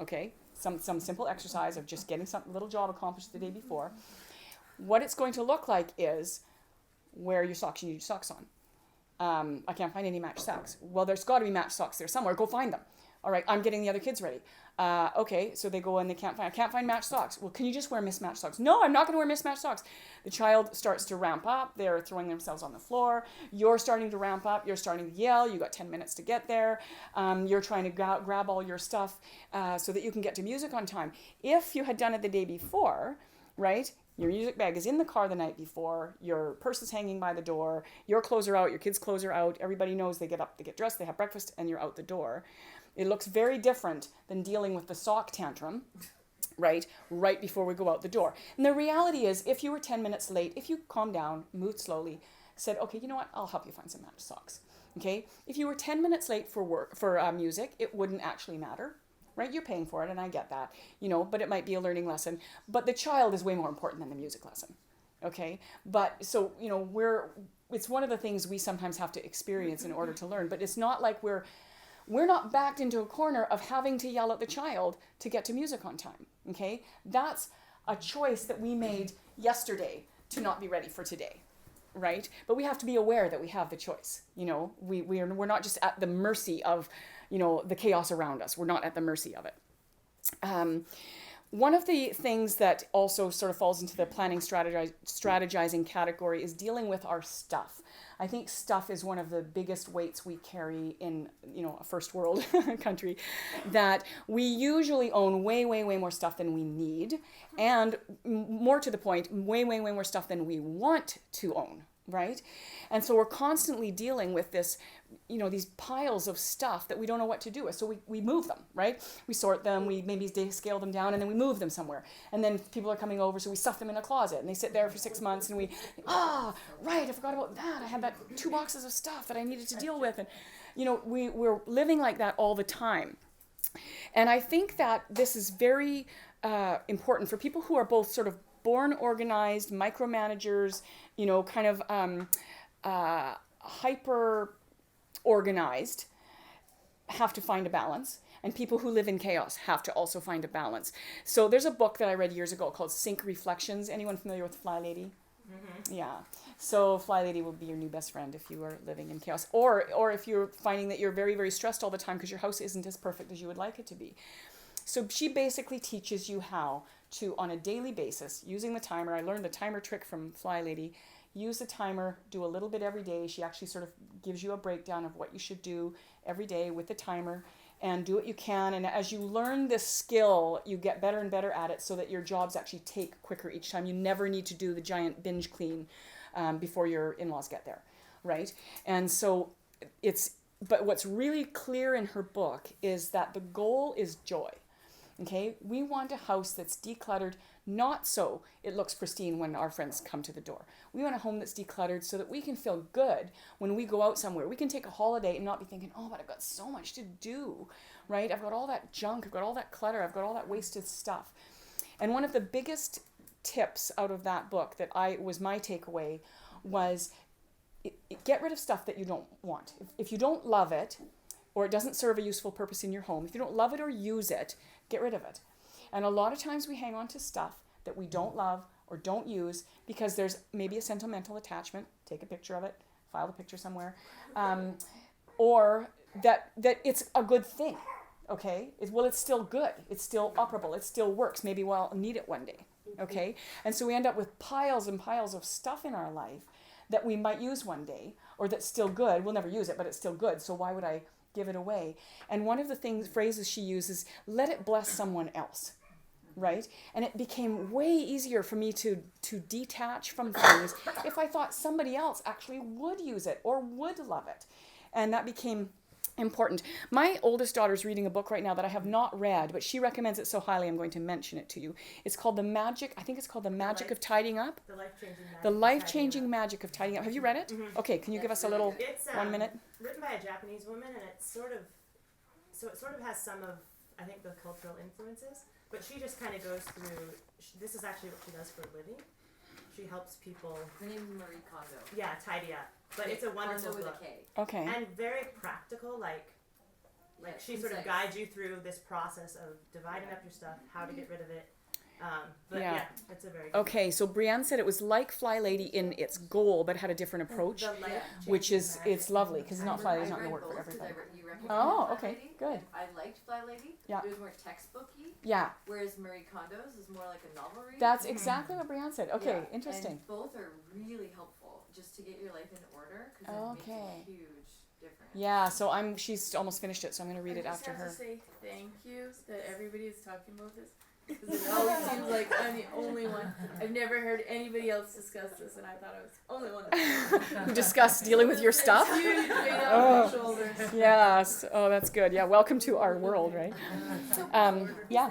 okay? Some simple exercise of just getting some little job accomplished the day before. What it's going to look like is, wear your socks. You need your socks on. I can't find any matched socks. Well, there's got to be matched socks there somewhere. Go find them. All right, I'm getting the other kids ready. Okay, so they go and I can't find matched socks. Well, can you just wear mismatched socks? No, I'm not going to wear mismatched socks. The child starts to ramp up. They're throwing themselves on the floor. You're starting to ramp up. You're starting to yell. You got 10 minutes to get there. You're trying to grab all your stuff so that you can get to music on time. If you had done it the day before, right? Your music bag is in the car the night before. Your purse is hanging by the door. Your clothes are out. Your kids' clothes are out. Everybody knows they get up, they get dressed, they have breakfast, and you're out the door. It looks very different than dealing with the sock tantrum, right before we go out the door. And the reality is, if you were 10 minutes late, if you calmed down, moved slowly, said, okay, you know what, I'll help you find some matched socks. Okay? If you were 10 minutes late for music, it wouldn't actually matter, right? You're paying for it, and I get that, but it might be a learning lesson. But the child is way more important than the music lesson. Okay? But so, it's one of the things we sometimes have to experience in order to learn, but it's not like we're not backed into a corner of having to yell at the child to get to music on time, okay? That's a choice that we made yesterday to not be ready for today, right? But we have to be aware that we have the choice, we're not just at the mercy of, the chaos around us. We're not at the mercy of it. One of the things that also sort of falls into the planning strategizing category is dealing with our stuff. I think stuff is one of the biggest weights we carry in, a first world country, that we usually own way, way, way more stuff than we need, and more to the point, way, way, way more stuff than we want to own, right? And so we're constantly dealing with this, these piles of stuff that we don't know what to do with. So we move them, right? We sort them, we maybe scale them down, and then we move them somewhere. And then people are coming over, so we stuff them in a closet, and they sit there for 6 months, and right, I forgot about that. I had that 2 boxes of stuff that I needed to deal with. And, we're living like that all the time. And I think that this is very important for people who are both sort of born organized, micromanagers, kind of hyper organized, have to find a balance, and people who live in chaos have to also find a balance. So there's a book that I read years ago called Sync Reflections. Anyone familiar with Fly Lady? Mm-hmm. Yeah. So Fly Lady will be your new best friend if you are living in chaos, or if you're finding that you're very, very stressed all the time because your house isn't as perfect as you would like it to be. So she basically teaches you how to, on a daily basis, using the timer. I learned the timer trick from Fly Lady. Use the timer, do a little bit every day. She actually sort of gives you a breakdown of what you should do every day with the timer, and do what you can. And as you learn this skill, you get better and better at it so that your jobs actually take quicker each time. You never need to do the giant binge clean before your in-laws get there, right? And so but what's really clear in her book is that the goal is joy. Okay, we want a house that's decluttered, not so it looks pristine when our friends come to the door. We want a home that's decluttered so that we can feel good when we go out somewhere. We can take a holiday and not be thinking, oh, but I've got so much to do, right? I've got all that junk, I've got all that clutter, I've got all that wasted stuff. And one of the biggest tips out of that book that was my takeaway was get rid of stuff that you don't want. If you don't love it, or it doesn't serve a useful purpose in your home, if you don't love it or use it, get rid of it. And a lot of times we hang on to stuff that we don't love or don't use because there's maybe a sentimental attachment. Take a picture of it, file the picture somewhere, or that it's a good thing. Okay, it's still good. It's still operable. It still works. Maybe we'll need it one day. Okay, and so we end up with piles and piles of stuff in our life that we might use one day, or that's still good. We'll never use it, but it's still good. So why would I give it away? And one of the phrases she uses, let it bless someone else. Right? And it became way easier for me to detach from things if I thought somebody else actually would use it or would love it. And that became important. My oldest daughter's reading a book right now that I have not read, but she recommends it so highly I'm going to mention it to you. It's called The Magic of Tidying Up. The Life-Changing Magic of Tidying Up. Have you read it? Mm-hmm. Okay, can you give us a little, it's, 1 minute? Written by a Japanese woman, and it sort of has some of, I think, the cultural influences. But she just kind of goes through, this is actually what she does for a living. She helps people. Her name is Marie Kondo. Yeah, tidy up. But it's a wonderful Kondo book. with a K. Okay. And very practical, like she sort of guides you through this process of dividing up your stuff, how to get rid of it. But yeah, it's a very good Okay, so Brianne said it was like Fly Lady in its goal, but had a different approach, which is, it's lovely, because it's not Fly Lady's not going to work for everybody. Oh, okay, good. I liked Fly Lady. Yeah. It was more textbooky. Yeah. Whereas Marie Kondo's is more like a novel read. That's exactly what Brianne said. Okay, Yeah, interesting. And both are really helpful just to get your life in order because it makes a huge difference. Yeah, so she's almost finished it, so I'm going to read it after her. I just have to say thank you that everybody is talking about this. Because it always seems like I'm the only one. I've never heard anybody else discuss this, and I thought I was the only one. Who discussed dealing with your stuff? It's huge weight off my shoulders. Yes. Oh, that's good. Yeah, welcome to our world, right? Yeah.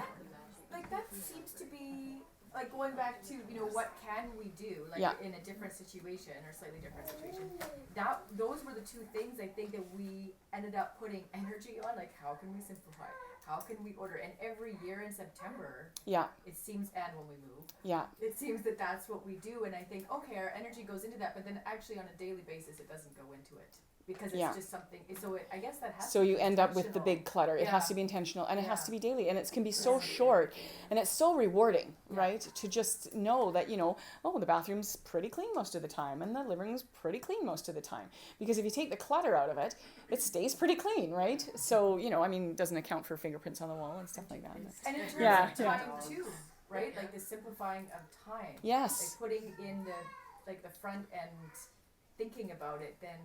Like that seems to be like going back to, you know, what can we do like in a different situation or slightly different situation. Those were the two things I think that we ended up putting energy on, like how can we simplify? How can we order? And every year in September, it seems, and when we move, it seems that that's what we do. And I think, okay, our energy goes into that, but then actually on a daily basis, it doesn't go into it because it's just something. So I guess that has. So you end up with the big clutter. It has to be intentional, and it has to be daily, and it can be so short, and it's so rewarding, right? To just know that, you know, oh, the bathroom's pretty clean most of the time, and the living room's pretty clean most of the time. Because if you take the clutter out of it, it stays pretty clean, right? So, you know, I mean, it doesn't account for fingerprints on the wall and stuff like that. And in terms of time too, right? Like the simplifying of time. Yes. Like putting in the front end, thinking about it, then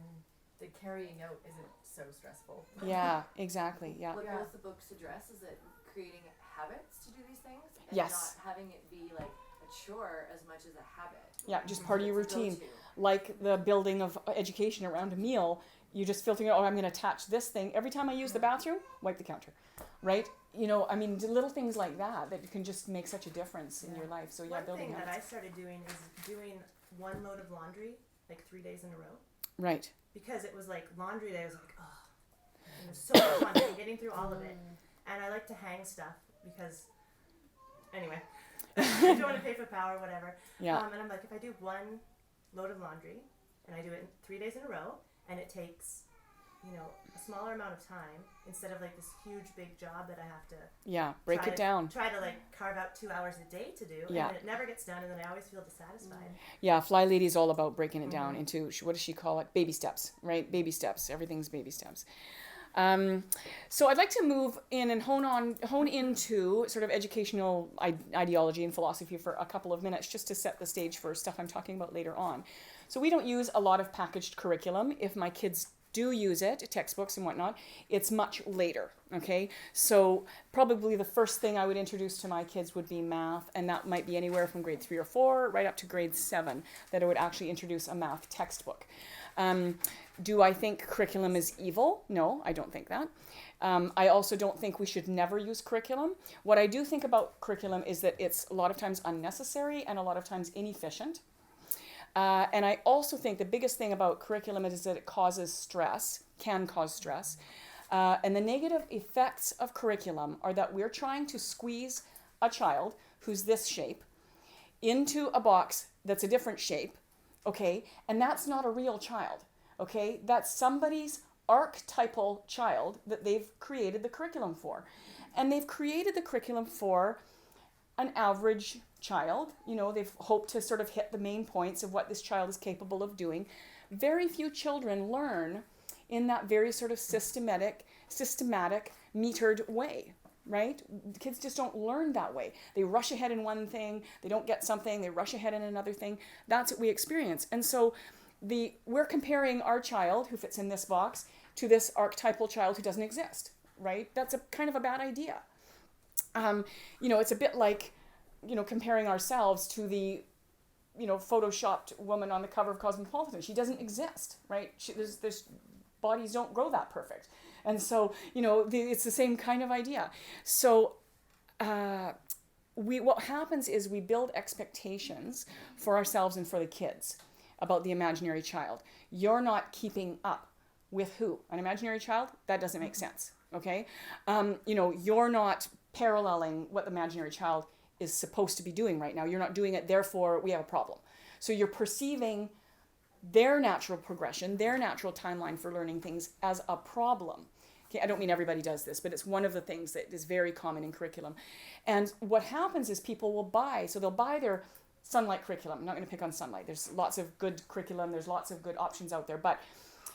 the carrying out isn't so stressful. Yeah, exactly. Yeah. What both the books address is that creating habits to do these things and not having it be like a chore as much as a habit. Yeah, just part of your routine. Like the building of education around a meal, you just filtering out, oh, I'm going to attach this thing. Every time I use the bathroom, wipe the counter, right? You know, I mean, little things like that can just make such a difference in your life. So One building thing habits. that I started doing is doing one load of laundry like 3 days in a row. Right. Because it was like laundry day, I was like, oh, it was so much fun getting through all of it. And I like to hang stuff because, anyway, I don't want to pay for power, whatever. Yeah. And I'm like, if I do one load of laundry and I do it 3 days in a row, and it takes, you know, a smaller amount of time instead of like this huge big job that I have to break it down. Try to like carve out 2 hours a day to do, and then it never gets done, and then I always feel dissatisfied. Yeah, Fly Lady is all about breaking it down into, what does she call it? Baby steps, right? Baby steps. Everything's baby steps. So I'd like to move in and hone into sort of educational ideology and philosophy for a couple of minutes, just to set the stage for stuff I'm talking about later on. So we don't use a lot of packaged curriculum. If my kids do use it, textbooks and whatnot, it's much later, okay? So probably the first thing I would introduce to my kids would be math, and that might be anywhere from grade 3 or 4 right up to grade 7 that I would actually introduce a math textbook. Do I think curriculum is evil? No, I don't think that. I also don't think we should never use curriculum. What I do think about curriculum is that it's a lot of times unnecessary and a lot of times inefficient. And I also think the biggest thing about curriculum is that it causes stress, can cause stress. And the negative effects of curriculum are that we're trying to squeeze a child who's this shape into a box that's a different shape, okay? And that's not a real child, okay? That's somebody's archetypal child that they've created the curriculum for. And they've created the curriculum for an average child. You know, they've hoped to sort of hit the main points of what this child is capable of doing. Very few children learn in that very sort of systematic, metered way, right? Kids just don't learn that way. They rush ahead in one thing, they don't get something, they rush ahead in another thing. That's what we experience. And so we're comparing our child who fits in this box to this archetypal child who doesn't exist, right? That's a kind of a bad idea. It's a bit like, comparing ourselves to the, photoshopped woman on the cover of Cosmopolitan. She doesn't exist, right? There's bodies don't grow that perfect. And so, it's the same kind of idea. So what happens is we build expectations for ourselves and for the kids about the imaginary child. You're not keeping up with who? An imaginary child? That doesn't make sense, okay? You're not paralleling what the imaginary child is supposed to be doing right now. You're not doing it, therefore we have a problem. So you're perceiving their natural progression, their natural timeline for learning things as a problem. Okay, I don't mean everybody does this, but it's one of the things that is very common in curriculum. And what happens is people will they'll buy their Sunlight curriculum. I'm not going to pick on Sunlight. There's lots of good curriculum. There's lots of good options out there. But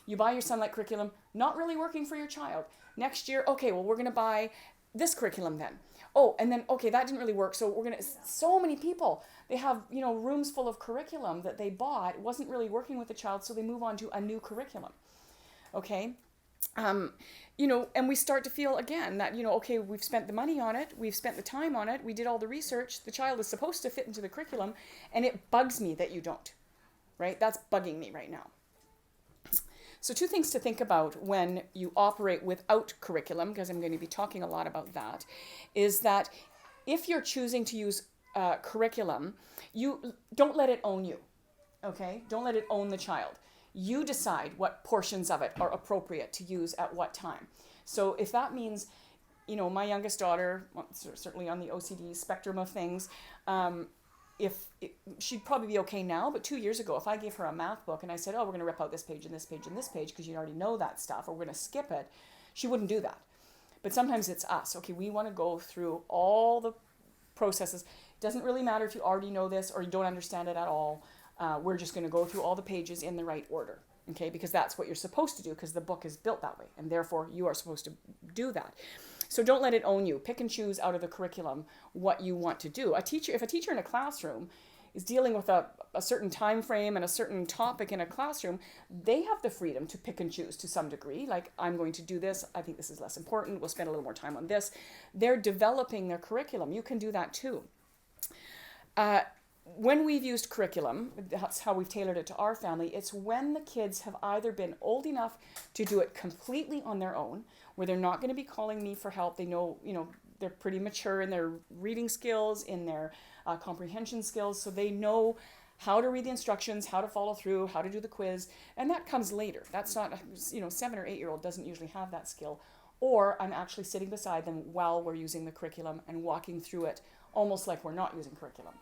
you buy your Sunlight curriculum, not really working for your child. Next year, okay, well, we're going to buy this curriculum then. Oh, and then, okay, that didn't really work. So we're going to, so many people, they have, rooms full of curriculum that they bought. It wasn't really working with the child, so they move on to a new curriculum. Okay? And we start to feel again that, okay, we've spent the money on it, we've spent the time on it, we did all the research, the child is supposed to fit into the curriculum, and it bugs me that you don't, right? That's bugging me right now. So 2 things to think about when you operate without curriculum, because I'm going to be talking a lot about that, is that if you're choosing to use curriculum, you don't let it own you, okay? Don't let it own the child. You decide what portions of it are appropriate to use at what time. So if that means, my youngest daughter, certainly on the OCD spectrum of things, she'd probably be okay now, but 2 years ago, if I gave her a math book and I said, oh, we're going to rip out this page and this page and this page because you already know that stuff, or we're going to skip it, she wouldn't do that. But sometimes it's us. Okay, we want to go through all the processes. It doesn't really matter if you already know this or you don't understand it at all. We're just going to go through all the pages in the right order, okay? Because that's what you're supposed to do, because the book is built that way, and therefore you are supposed to do that. So don't let it own you. Pick and choose out of the curriculum what you want to do. If a teacher in a classroom is dealing with a certain time frame and a certain topic in a classroom, they have the freedom to pick and choose to some degree. Like, I'm going to do this. I think this is less important. We'll spend a little more time on this. They're developing their curriculum. You can do that too. When we've used curriculum, that's how we've tailored it to our family, it's when the kids have either been old enough to do it completely on their own, where they're not going to be calling me for help. They know, they're pretty mature in their reading skills, in their comprehension skills, so they know how to read the instructions, how to follow through, how to do the quiz, and that comes later. That's not, 7 or 8 year old doesn't usually have that skill. Or I'm actually sitting beside them while we're using the curriculum and walking through it almost like we're not using curriculum.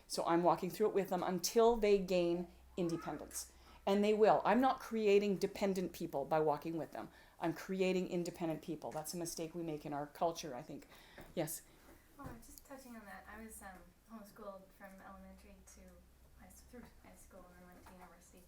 So I'm walking through it with them until they gain independence. And they will. I'm not creating dependent people by walking with them. I'm creating independent people. That's a mistake we make in our culture, I think. Yes? Oh, just touching on that. I was homeschooled from elementary to through high school and then went to university.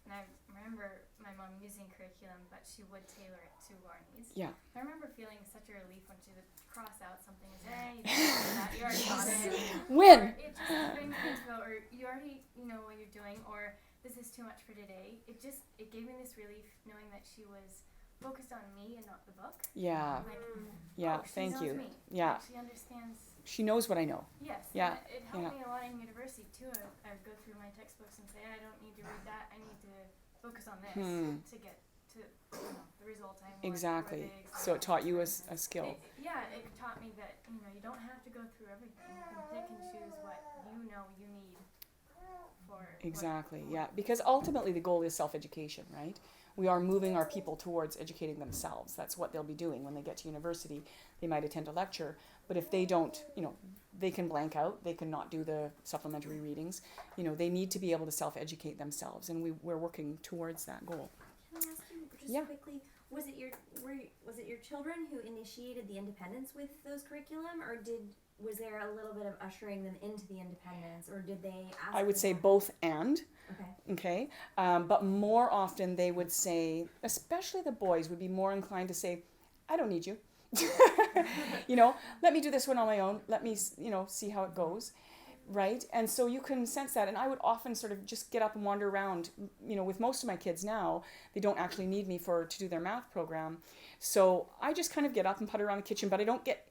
And I remember my mom using curriculum, but she would tailor it to our needs. Yeah. I remember feeling such a relief when she would cross out something and say, hey, you didn't do that, you already got it. When? Or it just brings me to go, or you already know what you're doing, or this is too much for today. It gave me this relief knowing that she was focused on me and not the book. Yeah. Like, yeah, thank you. Me. Yeah. Like, she understands. She knows what I know. Yes. Yeah. It helped me a lot in university too. I would go through my textbooks and say, I don't need to read that. I need to focus on this to get to the result I want. Exactly. So it taught you a skill. It taught me that you don't have to go through everything. You can pick and choose what you know you need for. Exactly. Yeah. Because ultimately the goal is self-education, right? We are moving our people towards educating themselves. That's what they'll be doing when they get to university. They might attend a lecture, but if they don't, they can blank out. They can not do the supplementary readings. They need to be able to self-educate themselves, and we're working towards that goal. Can I ask you just quickly? Was it your children who initiated the independence with those curriculum, or was there a little bit of ushering them into the independence, or did they ask? I would say both and. Okay. But more often they would say, especially the boys would be more inclined to say, I don't need you. Let me do this one on my own. Let me, see how it goes. right? And so you can sense that. And I would often sort of just get up and wander around. With most of my kids now, they don't actually need me to do their math program. So I just kind of get up and putter around the kitchen, but I don't get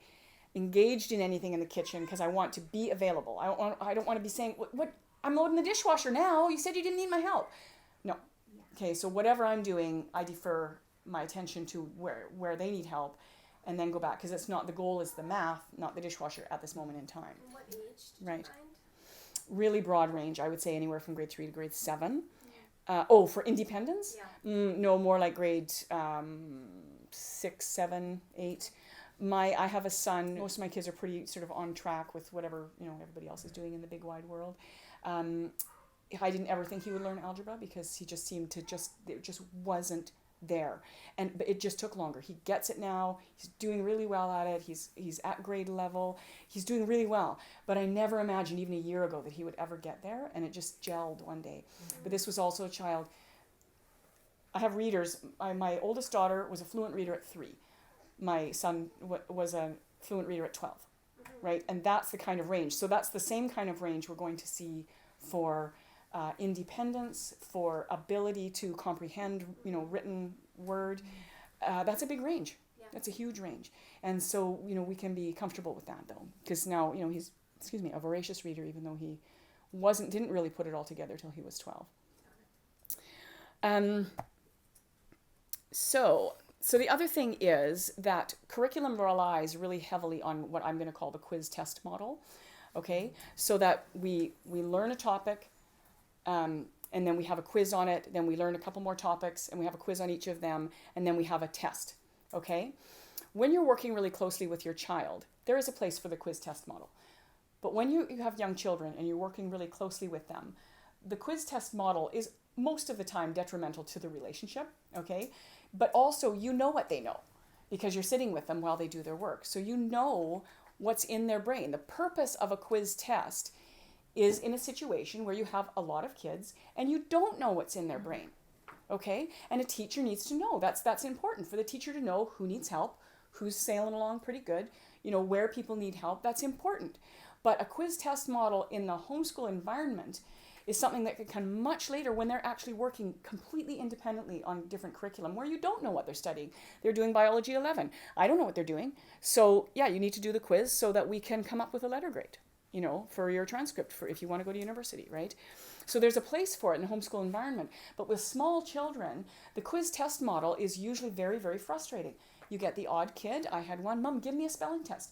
engaged in anything in the kitchen because I want to be available. I don't want to be saying, what I'm loading the dishwasher now. You said you didn't need my help. No. Okay, so whatever I'm doing, I defer my attention to where they need help and then go back, because it's not, the goal is the math, not the dishwasher at this moment in time. And what age did Right. you find? Really broad range. I would say anywhere from grade 3 to grade 7. For independence? Yeah. No, more like grade 6, 7, 8. I have a son. Most of my kids are pretty sort of on track with whatever everybody else is doing in the big wide world. I didn't ever think he would learn algebra because he just seemed to it just wasn't there, but it just took longer. He gets it now. He's doing really well at it. He's at grade level. He's doing really well. But I never imagined even a year ago that he would ever get there, and it just gelled one day. But this was also a child. I have readers. My oldest daughter was a fluent reader at 3. My son was a fluent reader at 12, right? And that's the kind of range. So that's the same kind of range we're going to see for independence, for ability to comprehend, written word. That's a big range. Yeah. That's a huge range. And so, we can be comfortable with that though, because now, he's, a voracious reader, even though he didn't really put it all together till he was 12. So the other thing is that curriculum relies really heavily on what I'm going to call the quiz test model, okay? So that we learn a topic, and then we have a quiz on it, then we learn a couple more topics, and we have a quiz on each of them, and then we have a test, okay? When you're working really closely with your child, there is a place for the quiz test model. But when you have young children and you're working really closely with them, the quiz test model is most of the time detrimental to the relationship, okay? But also what they know because you're sitting with them while they do their work. So you know what's in their brain. The purpose of a quiz test is in a situation where you have a lot of kids and you don't know what's in their brain, okay? And a teacher needs to know. That's important for the teacher to know who needs help, who's sailing along pretty good, where people need help. That's important. But a quiz test model in the homeschool environment is something that could come much later when they're actually working completely independently on different curriculum where you don't know what they're studying. They're doing biology 11. I don't know what they're doing. So yeah, you need to do the quiz so that we can come up with a letter grade, for your transcript for if you want to go to university, right? So there's a place for it in a homeschool environment. But with small children, the quiz test model is usually very, very frustrating. You get the odd kid. I had one, Mom, give me a spelling test.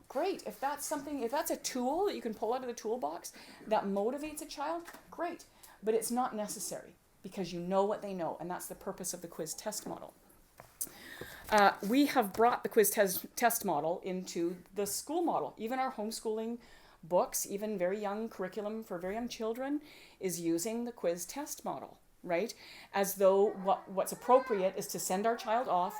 Great. If that's a tool that you can pull out of the toolbox that motivates a child, great. But it's not necessary because you know what they know, and that's the purpose of the quiz test model. We have brought the quiz test model into the school model. Even our homeschooling books, even very young curriculum for very young children is using the quiz test model, right? As though what's appropriate is to send our child off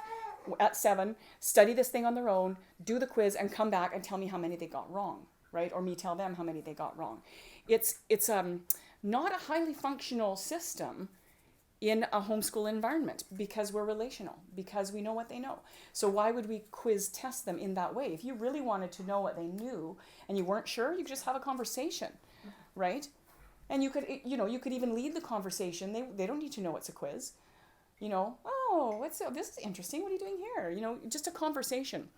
at 7, study this thing on their own, do the quiz, and come back and tell me how many they got wrong, right? Or me tell them how many they got wrong. It's not a highly functional system in a homeschool environment because we're relational, because we know what they know. So why would we quiz test them in that way? If you really wanted to know what they knew and you weren't sure, you could just have a conversation, right? And you could even lead the conversation. They don't need to know it's a quiz. This is interesting. What are you doing here? Just a conversation.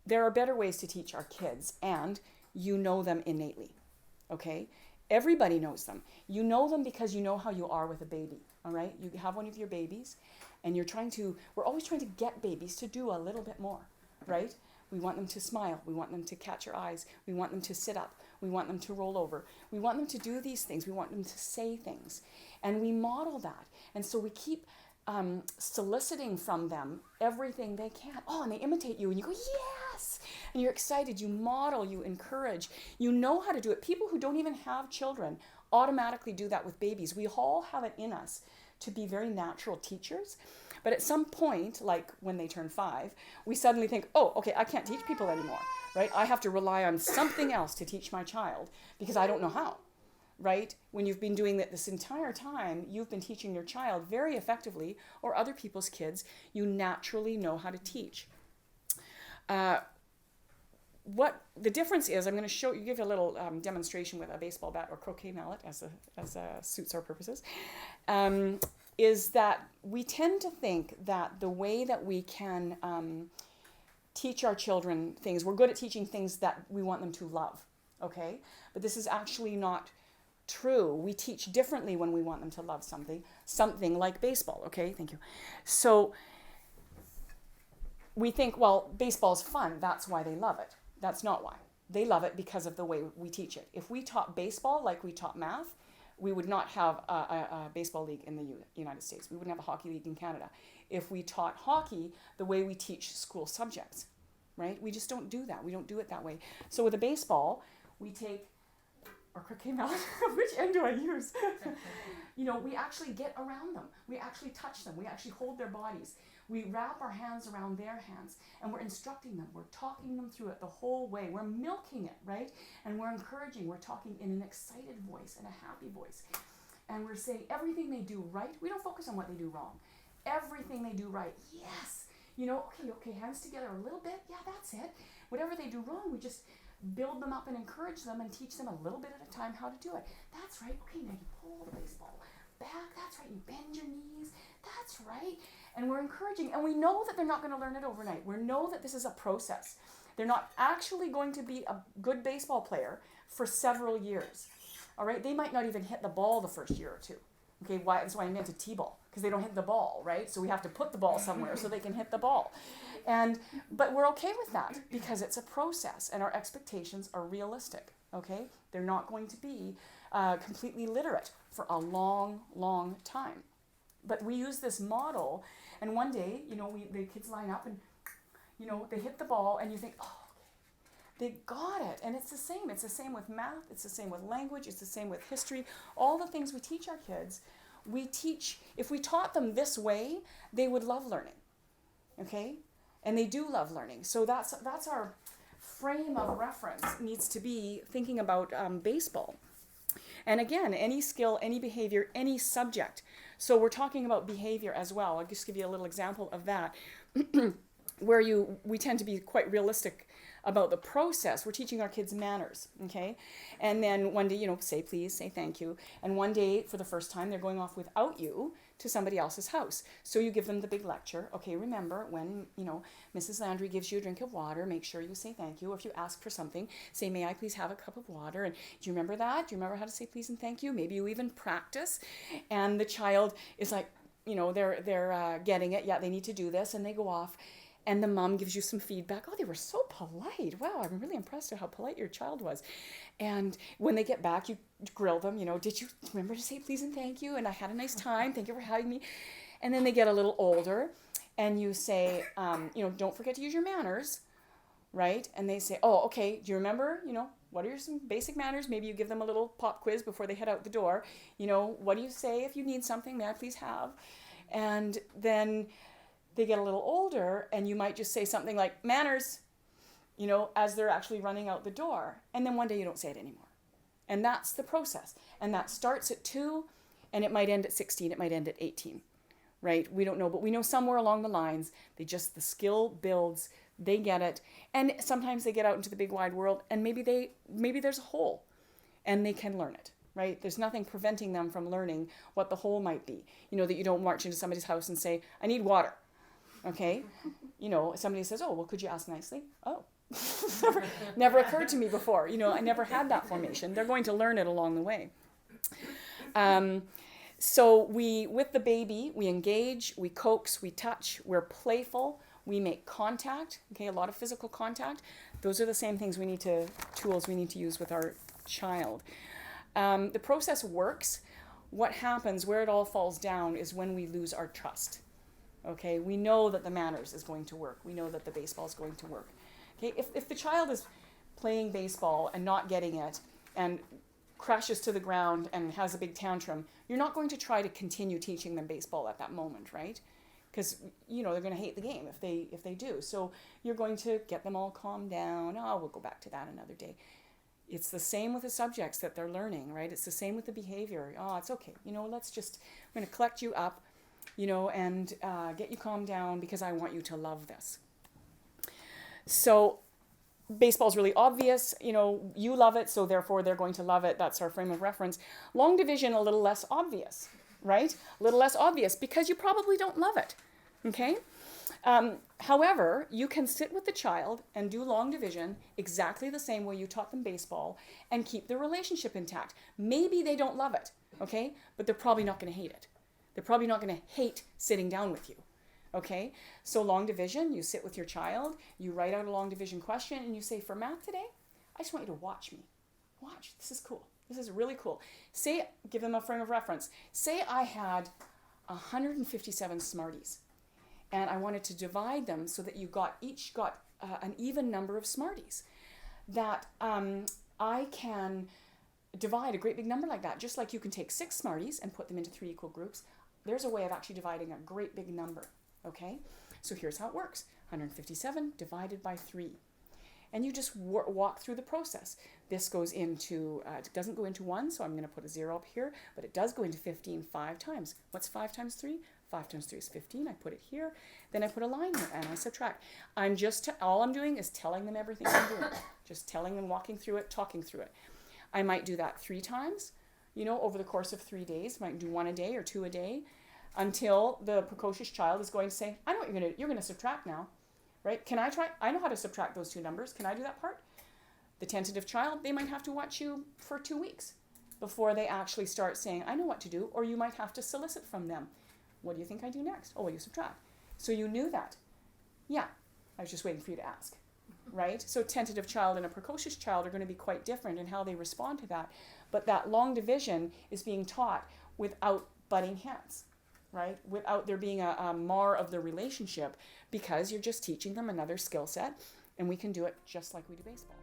There are better ways to teach our kids, and you know them innately, okay? Everybody knows them. You know them because you know how you are with a baby, all right? You have one of your babies, and we're always trying to get babies to do a little bit more, right? We want them to smile. We want them to catch our eyes. We want them to sit up. We want them to roll over. We want them to do these things. We want them to say things. And we model that. And so we keep soliciting from them everything they can. Oh, and they imitate you and you go, yes! And you're excited, you model, you encourage, you know how to do it. People who don't even have children automatically do that with babies. We all have it in us to be very natural teachers. But at some point, like when they turn 5, we suddenly think, oh, okay, I can't teach people anymore, right? I have to rely on something else to teach my child because I don't know how. Right? When you've been doing that this entire time, you've been teaching your child very effectively, or other people's kids, you naturally know how to teach. what the difference is, I'm going to show you, give you a little demonstration with a baseball bat or croquet mallet, as suits our purposes, is that we tend to think that the way that we can teach our children things, we're good at teaching things that we want them to love, okay? But this is actually not true. We teach differently when we want them to love something like baseball, okay? Thank you. So we think, well, baseball's fun, that's why they love it. That's not why. They love it because of the way we teach it. If we taught baseball like we taught math, we would not have a baseball league in the United States. We wouldn't have a hockey league in Canada. If we taught hockey the way we teach school subjects, right? We just don't do that. We don't do it that way. So with a baseball, we take, or croquet mallet, which end do I use? We actually get around them. We actually touch them. We actually hold their bodies. We wrap our hands around their hands, and we're instructing them. We're talking them through it the whole way. We're milking it, right? And we're encouraging. We're talking in an excited voice and a happy voice. And we're saying everything they do right. We don't focus on what they do wrong. Everything they do right. Yes. Okay, hands together a little bit. Yeah, that's it. Whatever they do wrong, we just build them up and encourage them and teach them a little bit at a time how to do it. That's right. Okay, now you pull the baseball back. That's right. You bend your knees. That's right. And we're encouraging, and we know that they're not going to learn it overnight. We know that this is a process. They're not actually going to be a good baseball player for several years. All right? They might not even hit the ball the first year or two. Okay, that's why I invented T-ball, because they don't hit the ball, right? So we have to put the ball somewhere so they can hit the ball. But we're okay with that because it's a process, and our expectations are realistic, okay? They're not going to be completely literate for a long, long time. But we use this model, and one day, the kids line up and, they hit the ball, and you think, oh, they got it. And it's the same. It's the same with math. It's the same with language. It's the same with history. All the things we teach our kids, if we taught them this way, they would love learning, okay? And they do love learning. So that's our frame of reference needs to be thinking about baseball. And again, any skill, any behavior, any subject. So we're talking about behavior as well. I'll just give you a little example of that, where we tend to be quite realistic about the process. We're teaching our kids manners, okay? And then one day, say please, say thank you. And one day, for the first time, they're going off without you to somebody else's house. So you give them the big lecture. Okay, remember, when, Mrs. Landry gives you a drink of water, make sure you say thank you. Or if you ask for something, say, may I please have a cup of water? And do you remember that? Do you remember how to say please and thank you? Maybe you even practice. And the child is like, they're getting it. Yeah, they need to do this. And they go off. And the mom gives you some feedback. Oh, they were so polite. Wow, I'm really impressed at how polite your child was. And when they get back, you grill them, did you remember to say please and thank you? And I had a nice time. Thank you for having me. And then they get a little older, and you say, don't forget to use your manners, right? And they say, oh, okay, do you remember, what are some basic manners? Maybe you give them a little pop quiz before they head out the door. What do you say if you need something? May I please have? And then they get a little older, and you might just say something like manners, as they're actually running out the door. And then one day you don't say it anymore. And that's the process. And that starts at 2, and it might end at 16, it might end at 18, right? We don't know, but we know somewhere along the lines, the skill builds, they get it. And sometimes they get out into the big wide world, and maybe there's a hole, and they can learn it. Right? There's nothing preventing them from learning what the hole might be. That you don't march into somebody's house and say, I need water. Okay? Somebody says, oh, well, could you ask nicely? Oh, never occurred to me before. I never had that formation. They're going to learn it along the way. So with the baby, we engage, we coax, we touch, we're playful, we make contact, okay, a lot of physical contact. Those are the same tools we need to use with our child. The process works. What happens, where it all falls down, is when we lose our trust. Okay, we know that the manners is going to work. We know that the baseball is going to work. Okay, if the child is playing baseball and not getting it and crashes to the ground and has a big tantrum, you're not going to try to continue teaching them baseball at that moment, right? Because they're going to hate the game if they do. So you're going to get them all calmed down. Oh, we'll go back to that another day. It's the same with the subjects that they're learning, right? It's the same with the behavior. Oh, it's okay. We're going to collect you up, and get you calmed down because I want you to love this. So baseball's really obvious, you love it, so therefore they're going to love it. That's our frame of reference. Long division, a little less obvious, right? A little less obvious because you probably don't love it, okay? However, you can sit with the child and do long division exactly the same way you taught them baseball and keep the relationship intact. Maybe they don't love it, okay? But they're probably not going to hate it. They're probably not going to hate sitting down with you. Okay, so long division, you sit with your child, you write out a long division question, and you say, for math today, I just want you to watch me. Watch, this is cool. This is really cool. Say, give them a frame of reference. Say I had 157 Smarties, and I wanted to divide them so that you each got an even number of Smarties. That I can divide a great big number like that, just like you can take 6 Smarties and put them into 3 equal groups. There's a way of actually dividing a great big number. Okay, so here's how it works. 157 divided by 3. And you just walk through the process. This goes into, it doesn't go into 1, so I'm going to put a 0 up here, but it does go into 15 5 times. What's 5 times 3? 5 times 3 is 15. I put it here. Then I put a line here and I subtract. All I'm doing is telling them everything I'm doing. Just telling them, walking through it, talking through it. I might do that 3 times, over the course of 3 days. Might do 1 a day or 2 a day, until the precocious child is going to say, I know what you're going to subtract now, right? Can I try? I know how to subtract those 2 numbers. Can I do that part? The tentative child, they might have to watch you for 2 weeks before they actually start saying, I know what to do, or you might have to solicit from them. What do you think I do next? Oh, well, you subtract. So you knew that. Yeah, I was just waiting for you to ask, right? So tentative child and a precocious child are going to be quite different in how they respond to that. But that long division is being taught without butting heads. Right? Without there being a mar of the relationship, because you're just teaching them another skill set, and we can do it just like we do baseball.